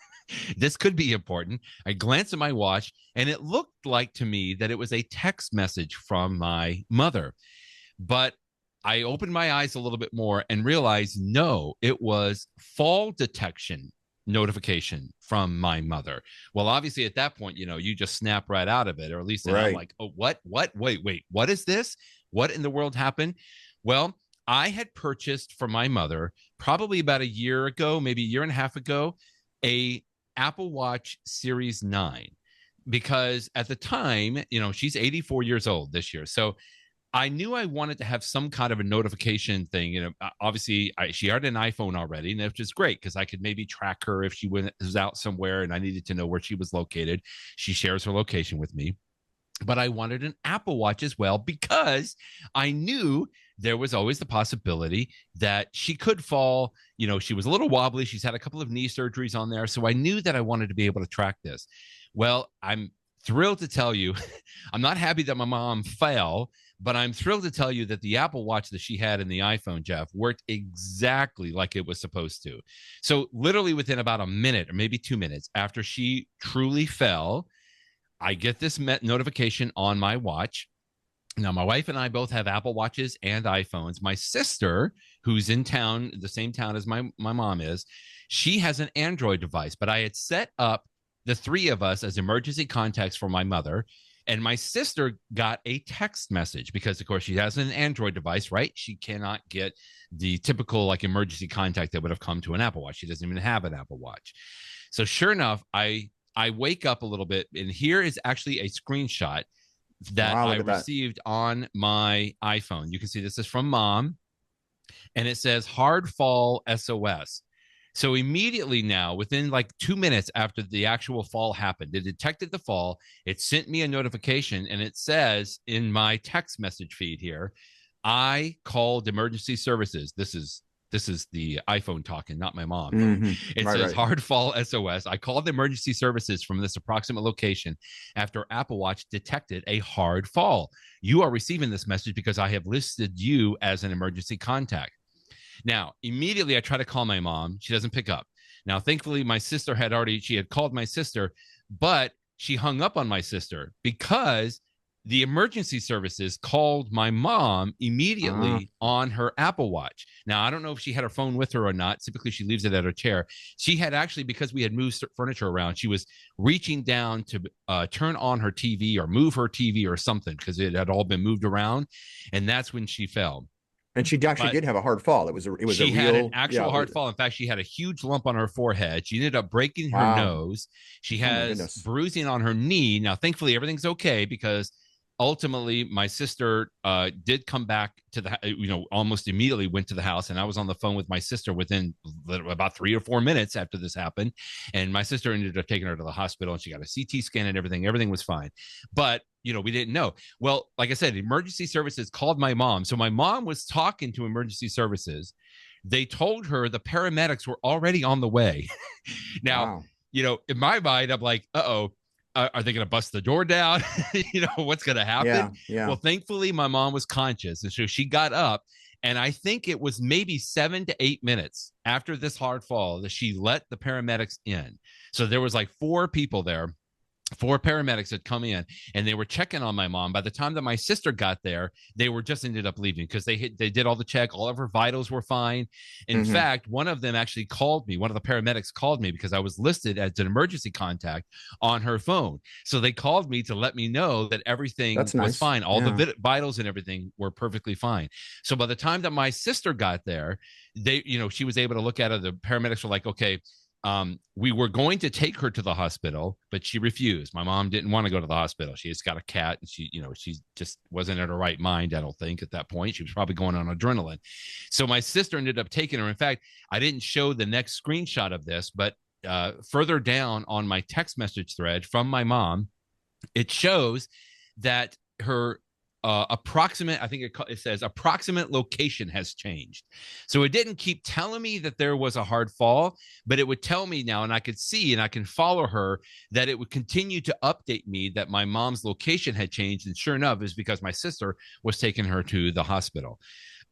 This could be important. I glanced at my watch, and it looked like to me that it was a text message from my mother. But I opened my eyes a little bit more and realized, no, it was fall detection notification from my mother. Well, obviously at that point, you just snap right out of it, or at least I'm like, oh, what, wait, what is this? What in the world happened? Well, I had purchased for my mother probably about a year ago, maybe a year and a half ago, a Apple Watch Series 9, because at the time, she's 84 years old this year. So I knew I wanted to have some kind of a notification thing. Obviously she had an iPhone already, and which is great because I could maybe track her if she was out somewhere and I needed to know where she was located. She shares her location with me. But I wanted an Apple Watch as well, because I knew there was always the possibility that she could fall. She was a little wobbly. She's had a couple of knee surgeries on there. So I knew that I wanted to be able to track this. Well, I'm thrilled to tell you, I'm not happy that my mom fell, but I'm thrilled to tell you that the Apple Watch that she had in the iPhone, Jeff, worked exactly like it was supposed to. So literally within about a minute or maybe 2 minutes after she truly fell, I get this notification on my watch. Now, my wife and I both have Apple Watches and iPhones. My sister, who's in town, the same town as my mom is, she has an Android device, but I had set up the three of us as emergency contacts for my mother. And my sister got a text message because, of course, she has an Android device, right? She cannot get the typical emergency contact that would have come to an Apple Watch. She doesn't even have an Apple Watch. So sure enough, I wake up a little bit, and here is actually a screenshot that I received on my iPhone. You can see this is from Mom, and it says hard fall SOS. So immediately now, within 2 minutes after the actual fall happened, it detected the fall. It sent me a notification, and it says in my text message feed here, I called emergency services. This is the iPhone talking, not my mom. Mm-hmm. It says hard fall SOS. I called the emergency services from this approximate location after Apple Watch detected a hard fall. You are receiving this message because I have listed you as an emergency contact. Now, immediately I try to call my mom. She doesn't pick up. Now, thankfully, my sister had called my sister, but she hung up on my sister because the emergency services called my mom immediately on her Apple Watch. Now, I don't know if she had her phone with her or not. Typically, she leaves it at her chair. She had actually, because we had moved furniture around, she was reaching down to turn on her TV or move her TV or something because it had all been moved around. And that's when she fell. And she actually did have a hard fall. She had an actual hard fall. In fact, she had a huge lump on her forehead. She ended up breaking her nose. She has bruising on her knee. Now, thankfully, everything's okay because ultimately my sister did come back to the, almost immediately went to the house, and I was on the phone with my sister within about 3 or 4 minutes after this happened. And my sister ended up taking her to the hospital, and she got a CT scan and everything. Everything was fine. But we didn't know. Well, like I said, emergency services called my mom. So my mom was talking to emergency services. They told her the paramedics were already on the way. Now, in my mind, I'm like, uh-oh, are they going to bust the door down? What's going to happen? Yeah. Well, thankfully, my mom was conscious. And so she got up. And I think it was maybe 7 to 8 minutes after this hard fall that she let the paramedics in. So there was 4 people there. 4 paramedics had come in, and they were checking on my mom. By the time that my sister got there, they were just ended up leaving because they did all the check. All of her vitals were fine. In fact, one of them actually called me. One of the paramedics called me because I was listed as an emergency contact on her phone. So they called me to let me know that everything was fine. All the vitals and everything were perfectly fine. So by the time that my sister got there, she was able to look at her. The paramedics were like, okay, We were going to take her to the hospital, but she refused. My mom didn't want to go to the hospital. She has got a cat, and she just wasn't in her right mind, I don't think, at that point. She was probably going on adrenaline. So my sister ended up taking her. In fact, I didn't show the next screenshot of this, but further down on my text message thread from my mom, it shows that her approximate, I think it says approximate location has changed. So it didn't keep telling me that there was a hard fall, but it would tell me now, and I could see and I can follow her, that it would continue to update me that my mom's location had changed. And sure enough, is because my sister was taking her to the hospital.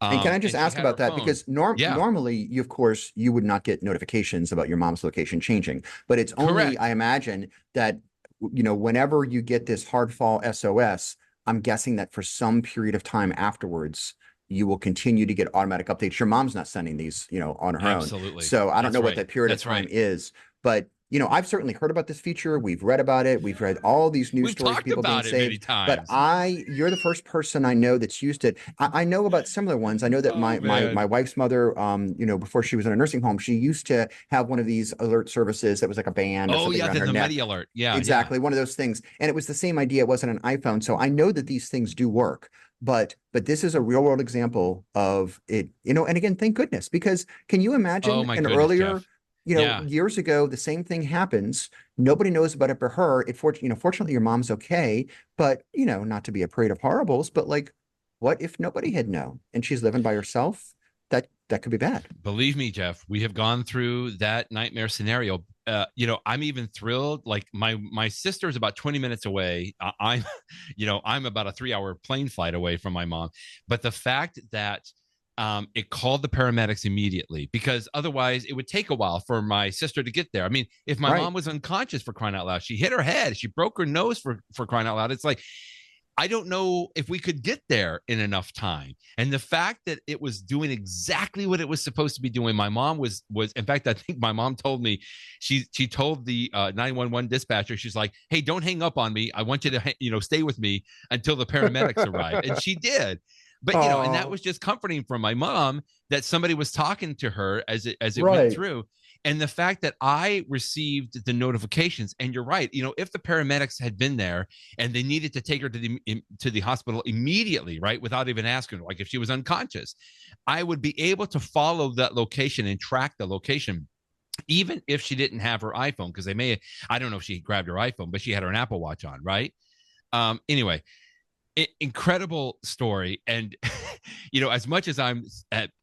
And can I just ask about that? Because normally, of course, you would not get notifications about your mom's location changing, but it's only, correct, I imagine that, whenever you get this hard fall SOS, I'm guessing that for some period of time afterwards, you will continue to get automatic updates. Your mom's not sending these, on her own. So I don't know what that period of time is, but I've certainly heard about this feature. We've read about it. We've read all these news stories, people being saved. But you're the first person I know that's used it. I know about similar ones. I know that my wife's mother, before she was in a nursing home, she used to have one of these alert services that was like a band. Oh yeah, the Medi Alert. Yeah, exactly. One of those things, and it was the same idea. It wasn't an iPhone, so I know that these things do work. But this is a real world example of it. And again, thank goodness, because can you imagine earlier? Jeff. Years ago, the same thing happens. Nobody knows about it but her. Fortunately, your mom's okay, but, not to be a parade of horribles, but like, what if nobody had known and she's living by herself? That could be bad. Believe me, Jeff, we have gone through that nightmare scenario. I'm even thrilled. Like my sister is about 20 minutes away. I'm about a 3-hour plane flight away from my mom. But the fact that it called the paramedics immediately, because otherwise it would take a while for my sister to get there. I mean, if my mom was unconscious, for crying out loud, she hit her head, she broke her nose, for crying out loud. It's like, I don't know if we could get there in enough time. And the fact that it was doing exactly what it was supposed to be doing, my mom was, in fact, I think my mom told me, she told the 911 dispatcher, she's like, hey, don't hang up on me. I want you to, stay with me until the paramedics arrive. And she did. But, and that was just comforting for my mom that somebody was talking to her as it went through. And the fact that I received the notifications, and you're right, if the paramedics had been there and they needed to take her to the hospital immediately, right, without even asking her, like if she was unconscious, I would be able to follow that location and track the location, even if she didn't have her iPhone, because I don't know if she grabbed her iPhone, but she had her Apple Watch on, right? Anyway. Incredible story. And as much as I'm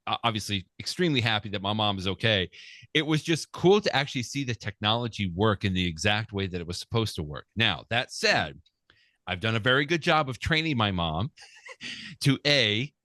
obviously extremely happy that my mom is okay, it was just cool to actually see the technology work in the exact way that it was supposed to work. Now, that said, I've done a very good job of training my mom to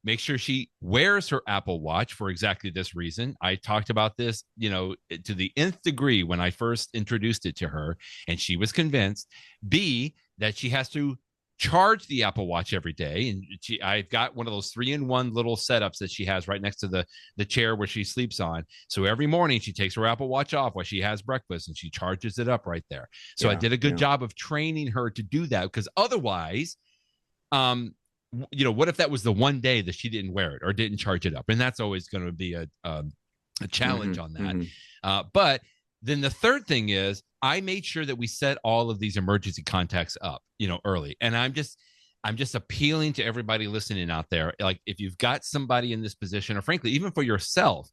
make sure she wears her Apple Watch for exactly this reason. I talked about this, to the nth degree when I first introduced it to her, and she was convinced. B, that she has to charge the Apple Watch every day. And I've got one of those 3-in-1 little setups that she has right next to the chair where she sleeps on. So every morning she takes her Apple Watch off while she has breakfast and she charges it up right there. So I did a good job of training her to do that, because otherwise, what if that was the one day that she didn't wear it or didn't charge it up? And that's always going to be a challenge on that. But then the third thing is, I made sure that we set all of these emergency contacts up, early. And I'm just appealing to everybody listening out there. Like, if you've got somebody in this position, or frankly, even for yourself,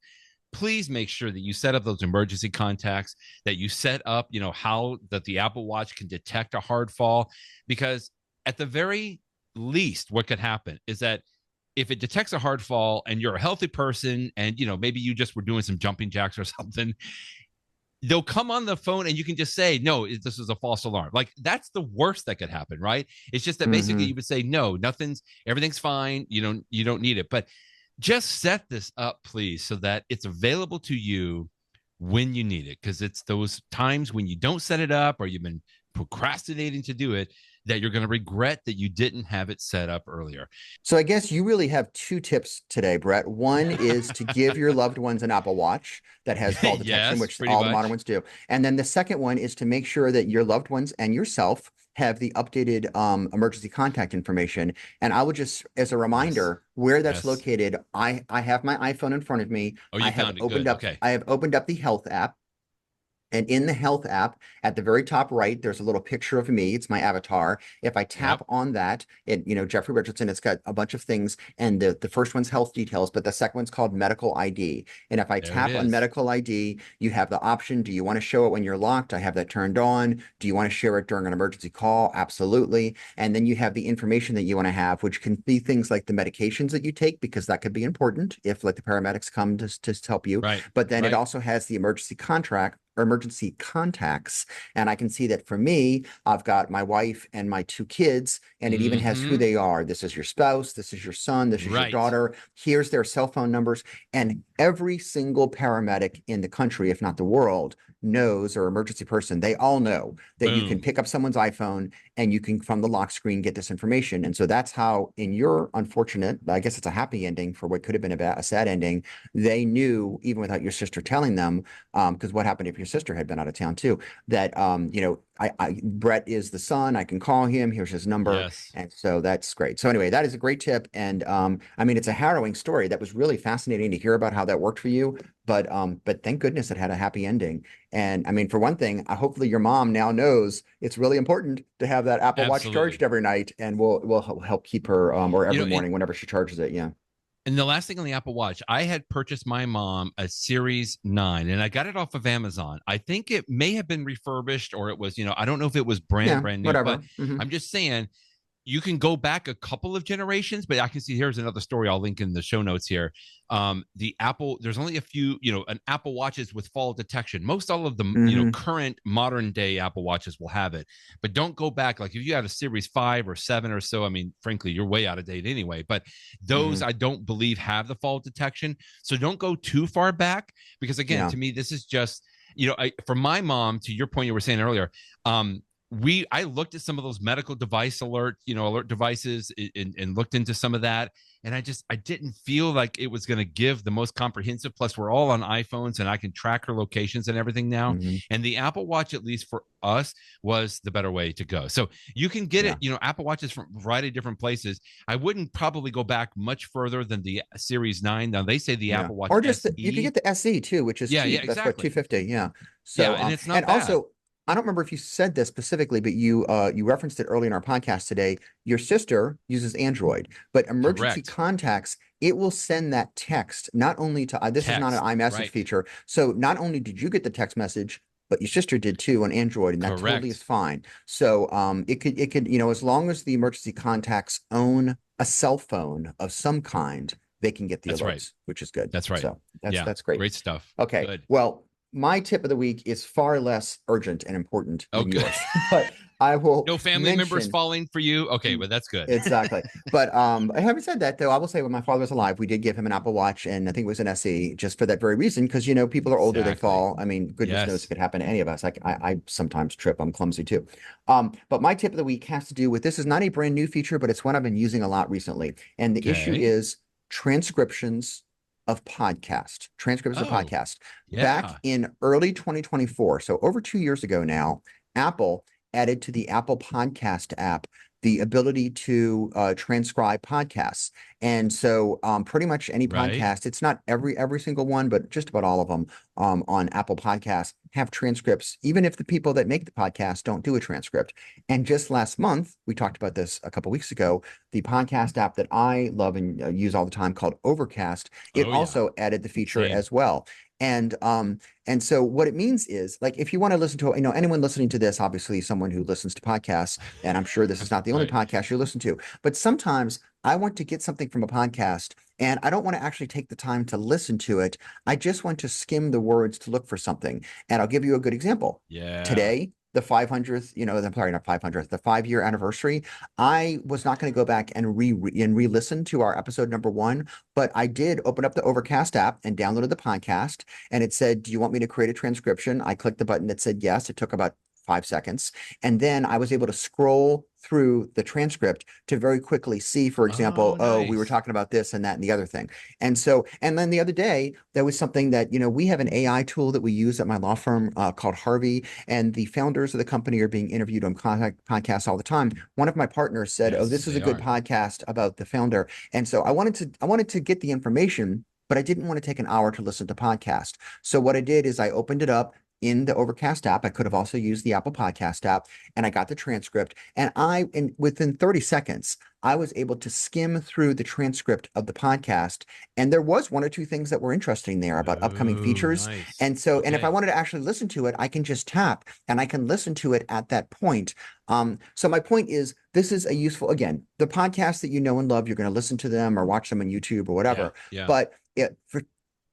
please make sure that you set up those emergency contacts, that you set up, how that the Apple Watch can detect a hard fall, because at the very least, what could happen is that if it detects a hard fall and you're a healthy person and, maybe you just were doing some jumping jacks or something, they'll come on the phone and you can just say, no, this is a false alarm. Like, that's the worst that could happen, right? It's just that basically you would say, no, everything's fine. You don't need it. But just set this up, please, so that it's available to you when you need it. Because it's those times when you don't set it up or you've been procrastinating to do it that you're going to regret that you didn't have it set up earlier. So I guess you really have 2 tips today, Brett. One is to give your loved ones an Apple Watch that has fall detection, which all the modern ones do. And then the second one is to make sure that your loved ones and yourself have the updated emergency contact information. And I would just, as a reminder, where that's located, I have my iPhone in front of me. Oh, you found it. I have opened up the health app. And in the health app, at the very top right, there's a little picture of me. It's my avatar. If I tap on that, Jeffrey Richardson, it's got a bunch of things. And the first one's health details, but the second one's called medical ID. And if I tap on medical ID, you have the option. Do you want to show it when you're locked? I have that turned on. Do you want to share it during an emergency call? Absolutely. And then you have the information that you want to have, which can be things like the medications that you take, because that could be important if like the paramedics come to help you. Right. But then it also has the emergency contract or emergency contacts. And I can see that for me, I've got my wife and my 2 kids, and it even has who they are. This is your spouse. This is your son. This is your daughter. Here's their cell phone numbers. And every single paramedic in the country, if not the world, knows, or emergency person, they all know that you can pick up someone's iPhone and you can, from the lock screen, get this information. And so that's how, in your unfortunate, I guess it's a happy ending for what could have been a sad ending, they knew, even without your sister telling them, because what happened if your sister had been out of town too, that, Brett is the son, I can call him, here's his number. Yes. And so that's great. So anyway, that is a great tip. And it's a harrowing story. That was really fascinating to hear about how that worked for you. But thank goodness it had a happy ending. And I mean, for one thing, hopefully your mom now knows it's really important to have that Apple Watch charged every night, and we'll help keep her or every morning whenever she charges it. Yeah. And the last thing on the Apple Watch, I had purchased my mom a Series 9, and I got it off of Amazon. I think it may have been refurbished, or it was, I don't know if it was brand new, whatever. But I'm just saying, you can go back a couple of generations, but I can see here's another story I'll link in the show notes here. The Apple, there's only a few, an Apple Watches with fall detection. Most all of the, current modern day Apple Watches will have it, but don't go back. Like if you have a Series 5 or 7 or so, I mean, frankly, you're way out of date anyway, but those I don't believe have the fall detection. So don't go too far back, because again, to me, this is just, for my mom, to your point you were saying earlier, I looked at some of those medical device alert devices and looked into some of that. And I didn't feel like it was going to give the most comprehensive. Plus, we're all on iPhones and I can track her locations and everything now. And the Apple Watch, at least for us, was the better way to go. So you can get it, Apple Watches from a variety of different places. I wouldn't probably go back much further than the Series 9. Now, they say the Apple Watch or just you can get the SE too, which is cheap. Exactly. That's what, $250. Yeah. So and it's not and bad. Also, I don't remember if you said this specifically, but you referenced it early in our podcast today. Your sister uses Android, but emergency contacts, it will send that text not only to this is not an iMessage feature. So not only did you get the text message, but your sister did too on Android, and that totally is fine. So it could as long as the emergency contacts own a cell phone of some kind, they can get the alerts, which is good. That's right. So that's great. Great stuff. Okay. Good. Well, my tip of the week is far less urgent and important than yours, but I will. No family members falling for you. Okay, but that's good. Exactly. But having said that, though, I will say when my father was alive, we did give him an Apple Watch, and I think it was an SE, just for that very reason, because people are older, they fall. I mean, goodness knows it could happen to any of us. I sometimes trip. I'm clumsy too. But my tip of the week has to do with, this is not a brand new feature, but it's one I've been using a lot recently, and the issue is transcriptions of podcast. Back in early 2024, so over 2 years ago now, Apple added to the Apple Podcast app the ability to transcribe podcasts. And so pretty much any podcast, it's not every single one, but just about all of them on Apple Podcasts have transcripts, even if the people that make the podcast don't do a transcript. And just last month, we talked about this a couple of weeks ago, the podcast app that I love and use all the time called Overcast, it also added the feature as well. And so what it means is, like, if you want to listen to, anyone listening to this, obviously someone who listens to podcasts, and I'm sure this is not the only podcast you listen to, but sometimes I want to get something from a podcast and I don't want to actually take the time to listen to it. I just want to skim the words to look for something. And I'll give you a good example. Today, the 500th, not 500th, the 5-year anniversary, I was not going to go back and re-listen to our episode number 1, but I did open up the Overcast app and downloaded the podcast, and it said, do you want me to create a transcription? I clicked the button that said yes. It took about 5 seconds. And then I was able to scroll through the transcript to very quickly see, for example, we were talking about this and that and the other thing. And then the other day, there was something that, we have an AI tool that we use at my law firm called Harvey, and the founders of the company are being interviewed on podcasts all the time. One of my partners said, this is a good podcast about the founder. And so I wanted to get the information, but I didn't want to take an hour to listen to podcast. So what I did is I opened it up in the Overcast app. I could have also used the Apple Podcast app, and I got the transcript. And within 30 seconds, I was able to skim through the transcript of the podcast. And there was one or two things that were interesting there about upcoming features. Nice. And so, and if I wanted to actually listen to it, I can just tap and I can listen to it at that point. So my point is, this is a useful, again, the podcasts that you know and love, you're going to listen to them or watch them on YouTube or whatever. But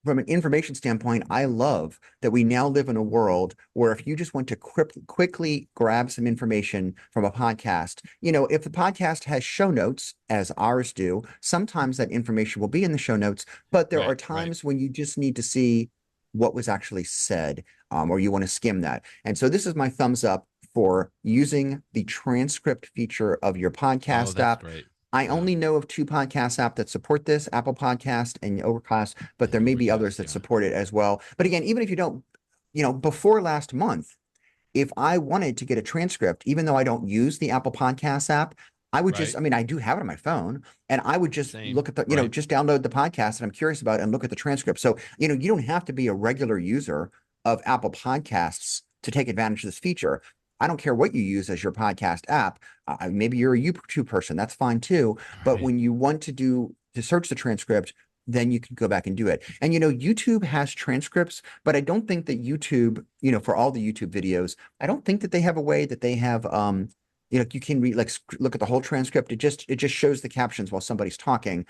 from an information standpoint, I love that we now live in a world where if you just want to quickly grab some information from a podcast, if the podcast has show notes, as ours do, sometimes that information will be in the show notes, but there are times when you just need to see what was actually said, or you want to skim that. And so this is my thumbs up for using the transcript feature of your podcast app. Great. I only know of 2 podcast apps that support this, Apple Podcast and Overcast, but there may be others that support it as well. But again, even if you don't, before last month, if I wanted to get a transcript, even though I don't use the Apple Podcast app, I would just, I do have it on my phone, and I would just look at the, just download the podcast that I'm curious about and look at the transcript. So, you don't have to be a regular user of Apple Podcasts to take advantage of this feature. I don't care what you use as your podcast app. Maybe you're a YouTube person. That's fine too. But when you want to search the transcript, then you can go back and do it. And, YouTube has transcripts, but I don't think that YouTube, for all the YouTube videos, I don't think that they have a way that they have, you can read, look at the whole transcript. It just shows the captions while somebody's talking.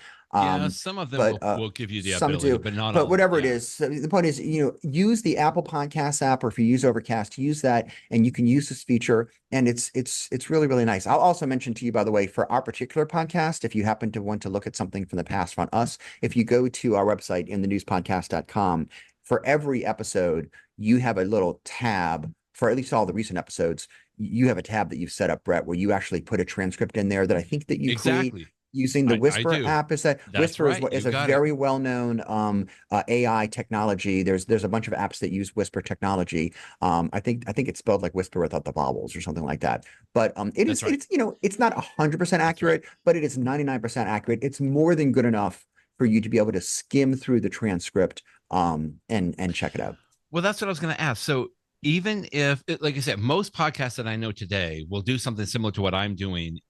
Some of them will give you the ability, but not all. But whatever it is, so the point is, use the Apple Podcast app, or if you use Overcast, use that, and you can use this feature. And it's really, really nice. I'll also mention to you, by the way, for our particular podcast, if you happen to want to look at something from the past on us, if you go to our website, inthenewspodcast.com, for every episode, you have a little tab for at least all the recent episodes. You have a tab that you've set up, Brett, where you actually put a transcript in there that I think that you create using the Whisper app. Whisper is a very well-known AI technology. There's a bunch of apps that use Whisper technology. I think it's spelled like Whisper without the vowels or something like that. But it's not 100% accurate, but it is 99% accurate. It's more than good enough for you to be able to skim through the transcript and check it out. Well, that's what I was going to ask. So even if, like I said, most podcasts that I know today will do something similar to what I'm doing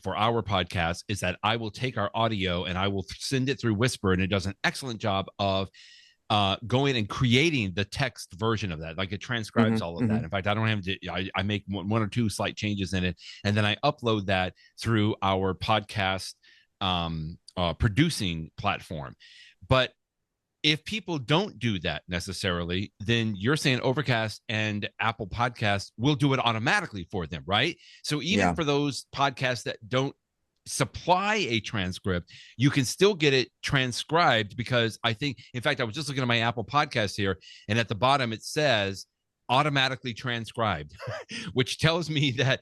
for our podcast, is that I will take our audio and I will send it through Whisper, and it does an excellent job of going and creating the text version of that. Like it transcribes all of that. In fact, I don't have to, I make one or two slight changes in it, and then I upload that through our podcast producing platform. But if people don't do that necessarily, then you're saying Overcast and Apple Podcasts will do it automatically for them, right? So even for those podcasts that don't supply a transcript, you can still get it transcribed, because I think, in fact, I was just looking at my Apple Podcast here, and at the bottom it says automatically transcribed, which tells me that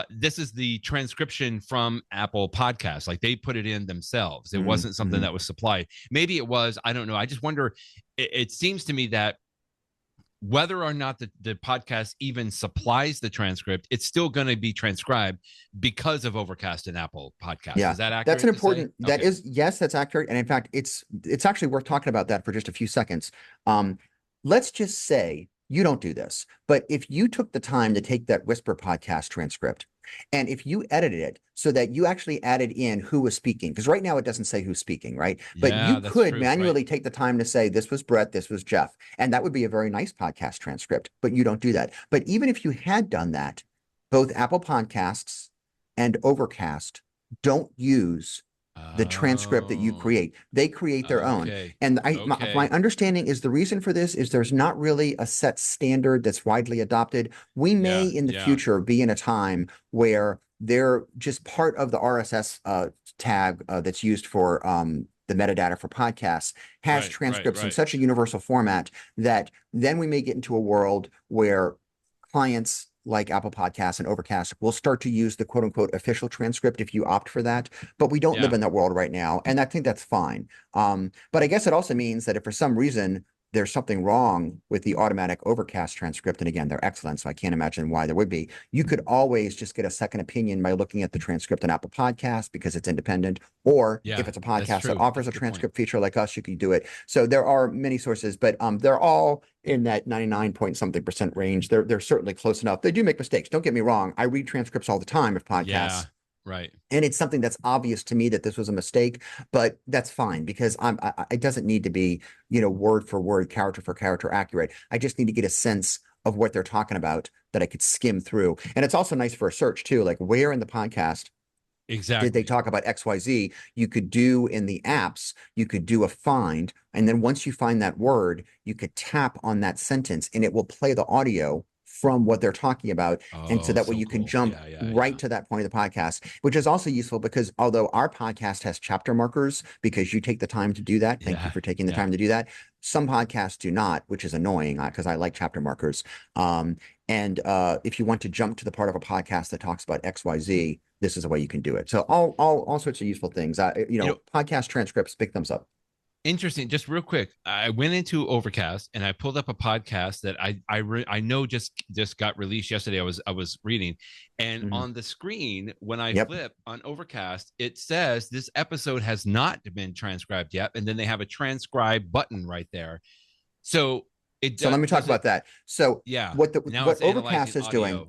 this is the transcription from Apple Podcasts. Like they put it in themselves. It wasn't something that was supplied. Maybe it was, I don't know. I just wonder, it seems to me that whether or not the podcast even supplies the transcript, it's still going to be transcribed because of Overcast and Apple Podcasts. Yeah, is that accurate? That's an important, yes, that's accurate. And in fact, it's actually worth talking about that for just a few seconds. Let's just say you don't do this, but if you took the time to take that Whisper podcast transcript, and if you edited it so that you actually added in who was speaking, because right now it doesn't say who's speaking, right? But you could manually take the time to say, this was Brett, this was Jeff, and that would be a very nice podcast transcript, but you don't do that. But even if you had done that, both Apple Podcasts and Overcast don't use the transcript that you create. They create their own. And my understanding is the reason for this is there's not really a set standard that's widely adopted. We may in the future be in a time where they're just part of the RSS tag that's used for the metadata for podcasts has transcripts in such a universal format that then we may get into a world where clients like Apple Podcasts and Overcast will start to use the quote unquote official transcript if you opt for that. But we don't live in that world right now. And I think that's fine. But I guess it also means that if for some reason there's something wrong with the automatic overcast transcript. And again, they're excellent, so I can't imagine why there would be. You could always just get a second opinion by looking at the transcript on Apple Podcasts because it's independent. Or if it's a podcast that offers a transcript feature like us, you can do it. So there are many sources, but they're all in that 99-point-something% range. They're certainly close enough. They do make mistakes. Don't get me wrong. I read transcripts all the time of podcasts. Yeah. Right. And it's something that's obvious to me that this was a mistake, but that's fine because it doesn't need to be, word for word, character for character accurate. I just need to get a sense of what they're talking about that I could skim through. And it's also nice for a search too, like where in the podcast did they talk about XYZ? You could do in the apps, you could do a find. And then once you find that word, you could tap on that sentence and it will play the audio from what they're talking about. And so that way you can jump right to that point of the podcast, which is also useful because although our podcast has chapter markers, because you take the time to do that, thank you for taking the time to do that. Some podcasts do not, which is annoying because I like chapter markers. And if you want to jump to the part of a podcast that talks about XYZ, this is a way you can do it. So all sorts of useful things. Podcast transcripts, big thumbs up. Interesting. Just real quick, I went into Overcast and I pulled up a podcast that I know just got released yesterday. I was reading, and on the screen when I flip on Overcast, it says this episode has not been transcribed yet, and then they have a transcribe button right there. So let me talk about that. So what Overcast is doing,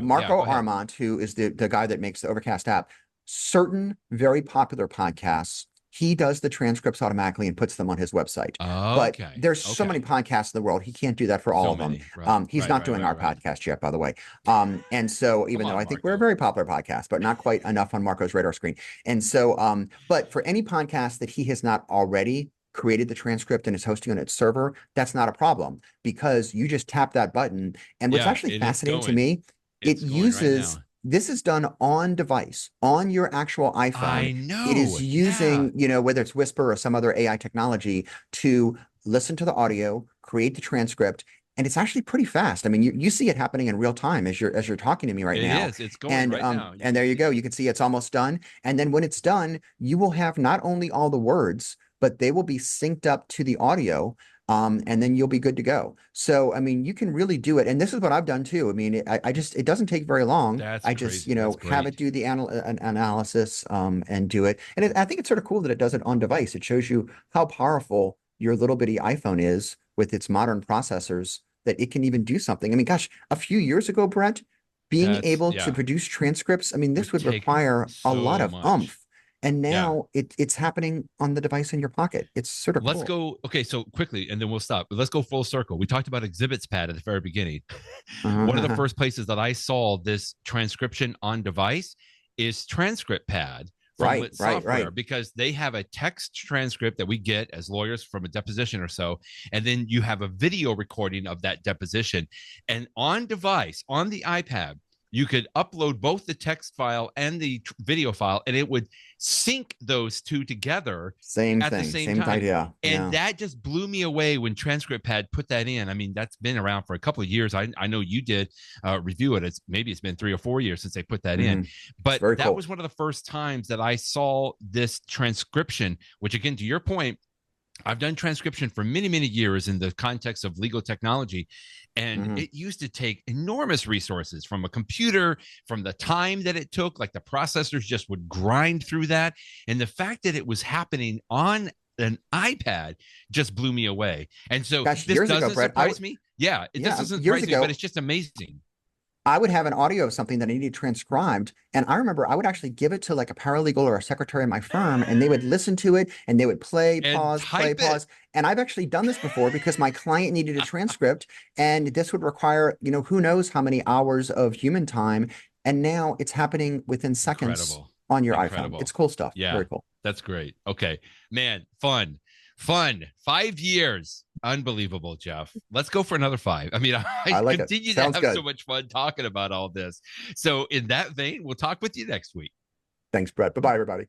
Marco Arment, who is the guy that makes the Overcast app, certain very popular podcasts, he does the transcripts automatically and puts them on his website. But there's so many podcasts in the world, he can't do that for all of them. He's not doing our podcast yet, by the way. And so even though I think we're a very popular podcast, but not quite enough on Marco's radar screen. And so, but for any podcast that he has not already created the transcript and is hosting on its server, that's not a problem because you just tap that button. And what's actually fascinating to me, it uses... This is done on device, on your actual iPhone. I know. It is using, whether it's Whisper or some other AI technology to listen to the audio, create the transcript, and it's actually pretty fast. I mean, you see it happening in real time as you're talking to me right now. It is. It's going right now. And there you go. You can see it's almost done. And then when it's done, you will have not only all the words, but they will be synced up to the audio. And then you'll be good to go. So, I mean, you can really do it. And this is what I've done too. I mean, it doesn't take very long. I just, have it do the analysis, and do it. And I think it's sort of cool that it does it on device. It shows you how powerful your little bitty iPhone is with its modern processors, that it can even do something. I mean, gosh, a few years ago, Brent, being able to produce transcripts, I mean, this would require a lot of oomph. And now it's happening on the device in your pocket. It's sort of Let's go. Okay, so quickly, and then we'll stop. But let's go full circle. We talked about Exhibits Pad at the very beginning. One of the first places that I saw this transcription on device is Transcript Pad from Lit Software, because they have a text transcript that we get as lawyers from a deposition or so, and then you have a video recording of that deposition. And on device, on the iPad, you could upload both the text file and the video file, and it would sync those two together at the same time. Idea. And that just blew me away when Transcript Pad put that in. I mean, that's been around for a couple of years. I know you did review it. It's been 3 or 4 years since they put that in. But that was one of the first times that I saw this transcription, which, again, to your point, I've done transcription for many, many years in the context of legal technology, and it used to take enormous resources from a computer, from the time that it took, like the processors just would grind through that. And the fact that it was happening on an iPad just blew me away. And so this doesn't surprise me. Yeah, it doesn't surprise me, but it's just amazing. I would have an audio of something that I needed transcribed. And I remember I would actually give it to like a paralegal or a secretary in my firm, and they would listen to it and they would play, pause, play, pause. And I've actually done this before because my client needed a transcript, and this would require, who knows how many hours of human time. And now it's happening within seconds on your iPhone. It's cool stuff. Yeah. Very cool. That's great. Okay, man. Fun. 5 years. Unbelievable, Jeff. Let's go for another 5. I mean, I like continue to have so much fun talking about all this. So in that vein, we'll talk with you next week. Thanks, Brett. Bye-bye, everybody.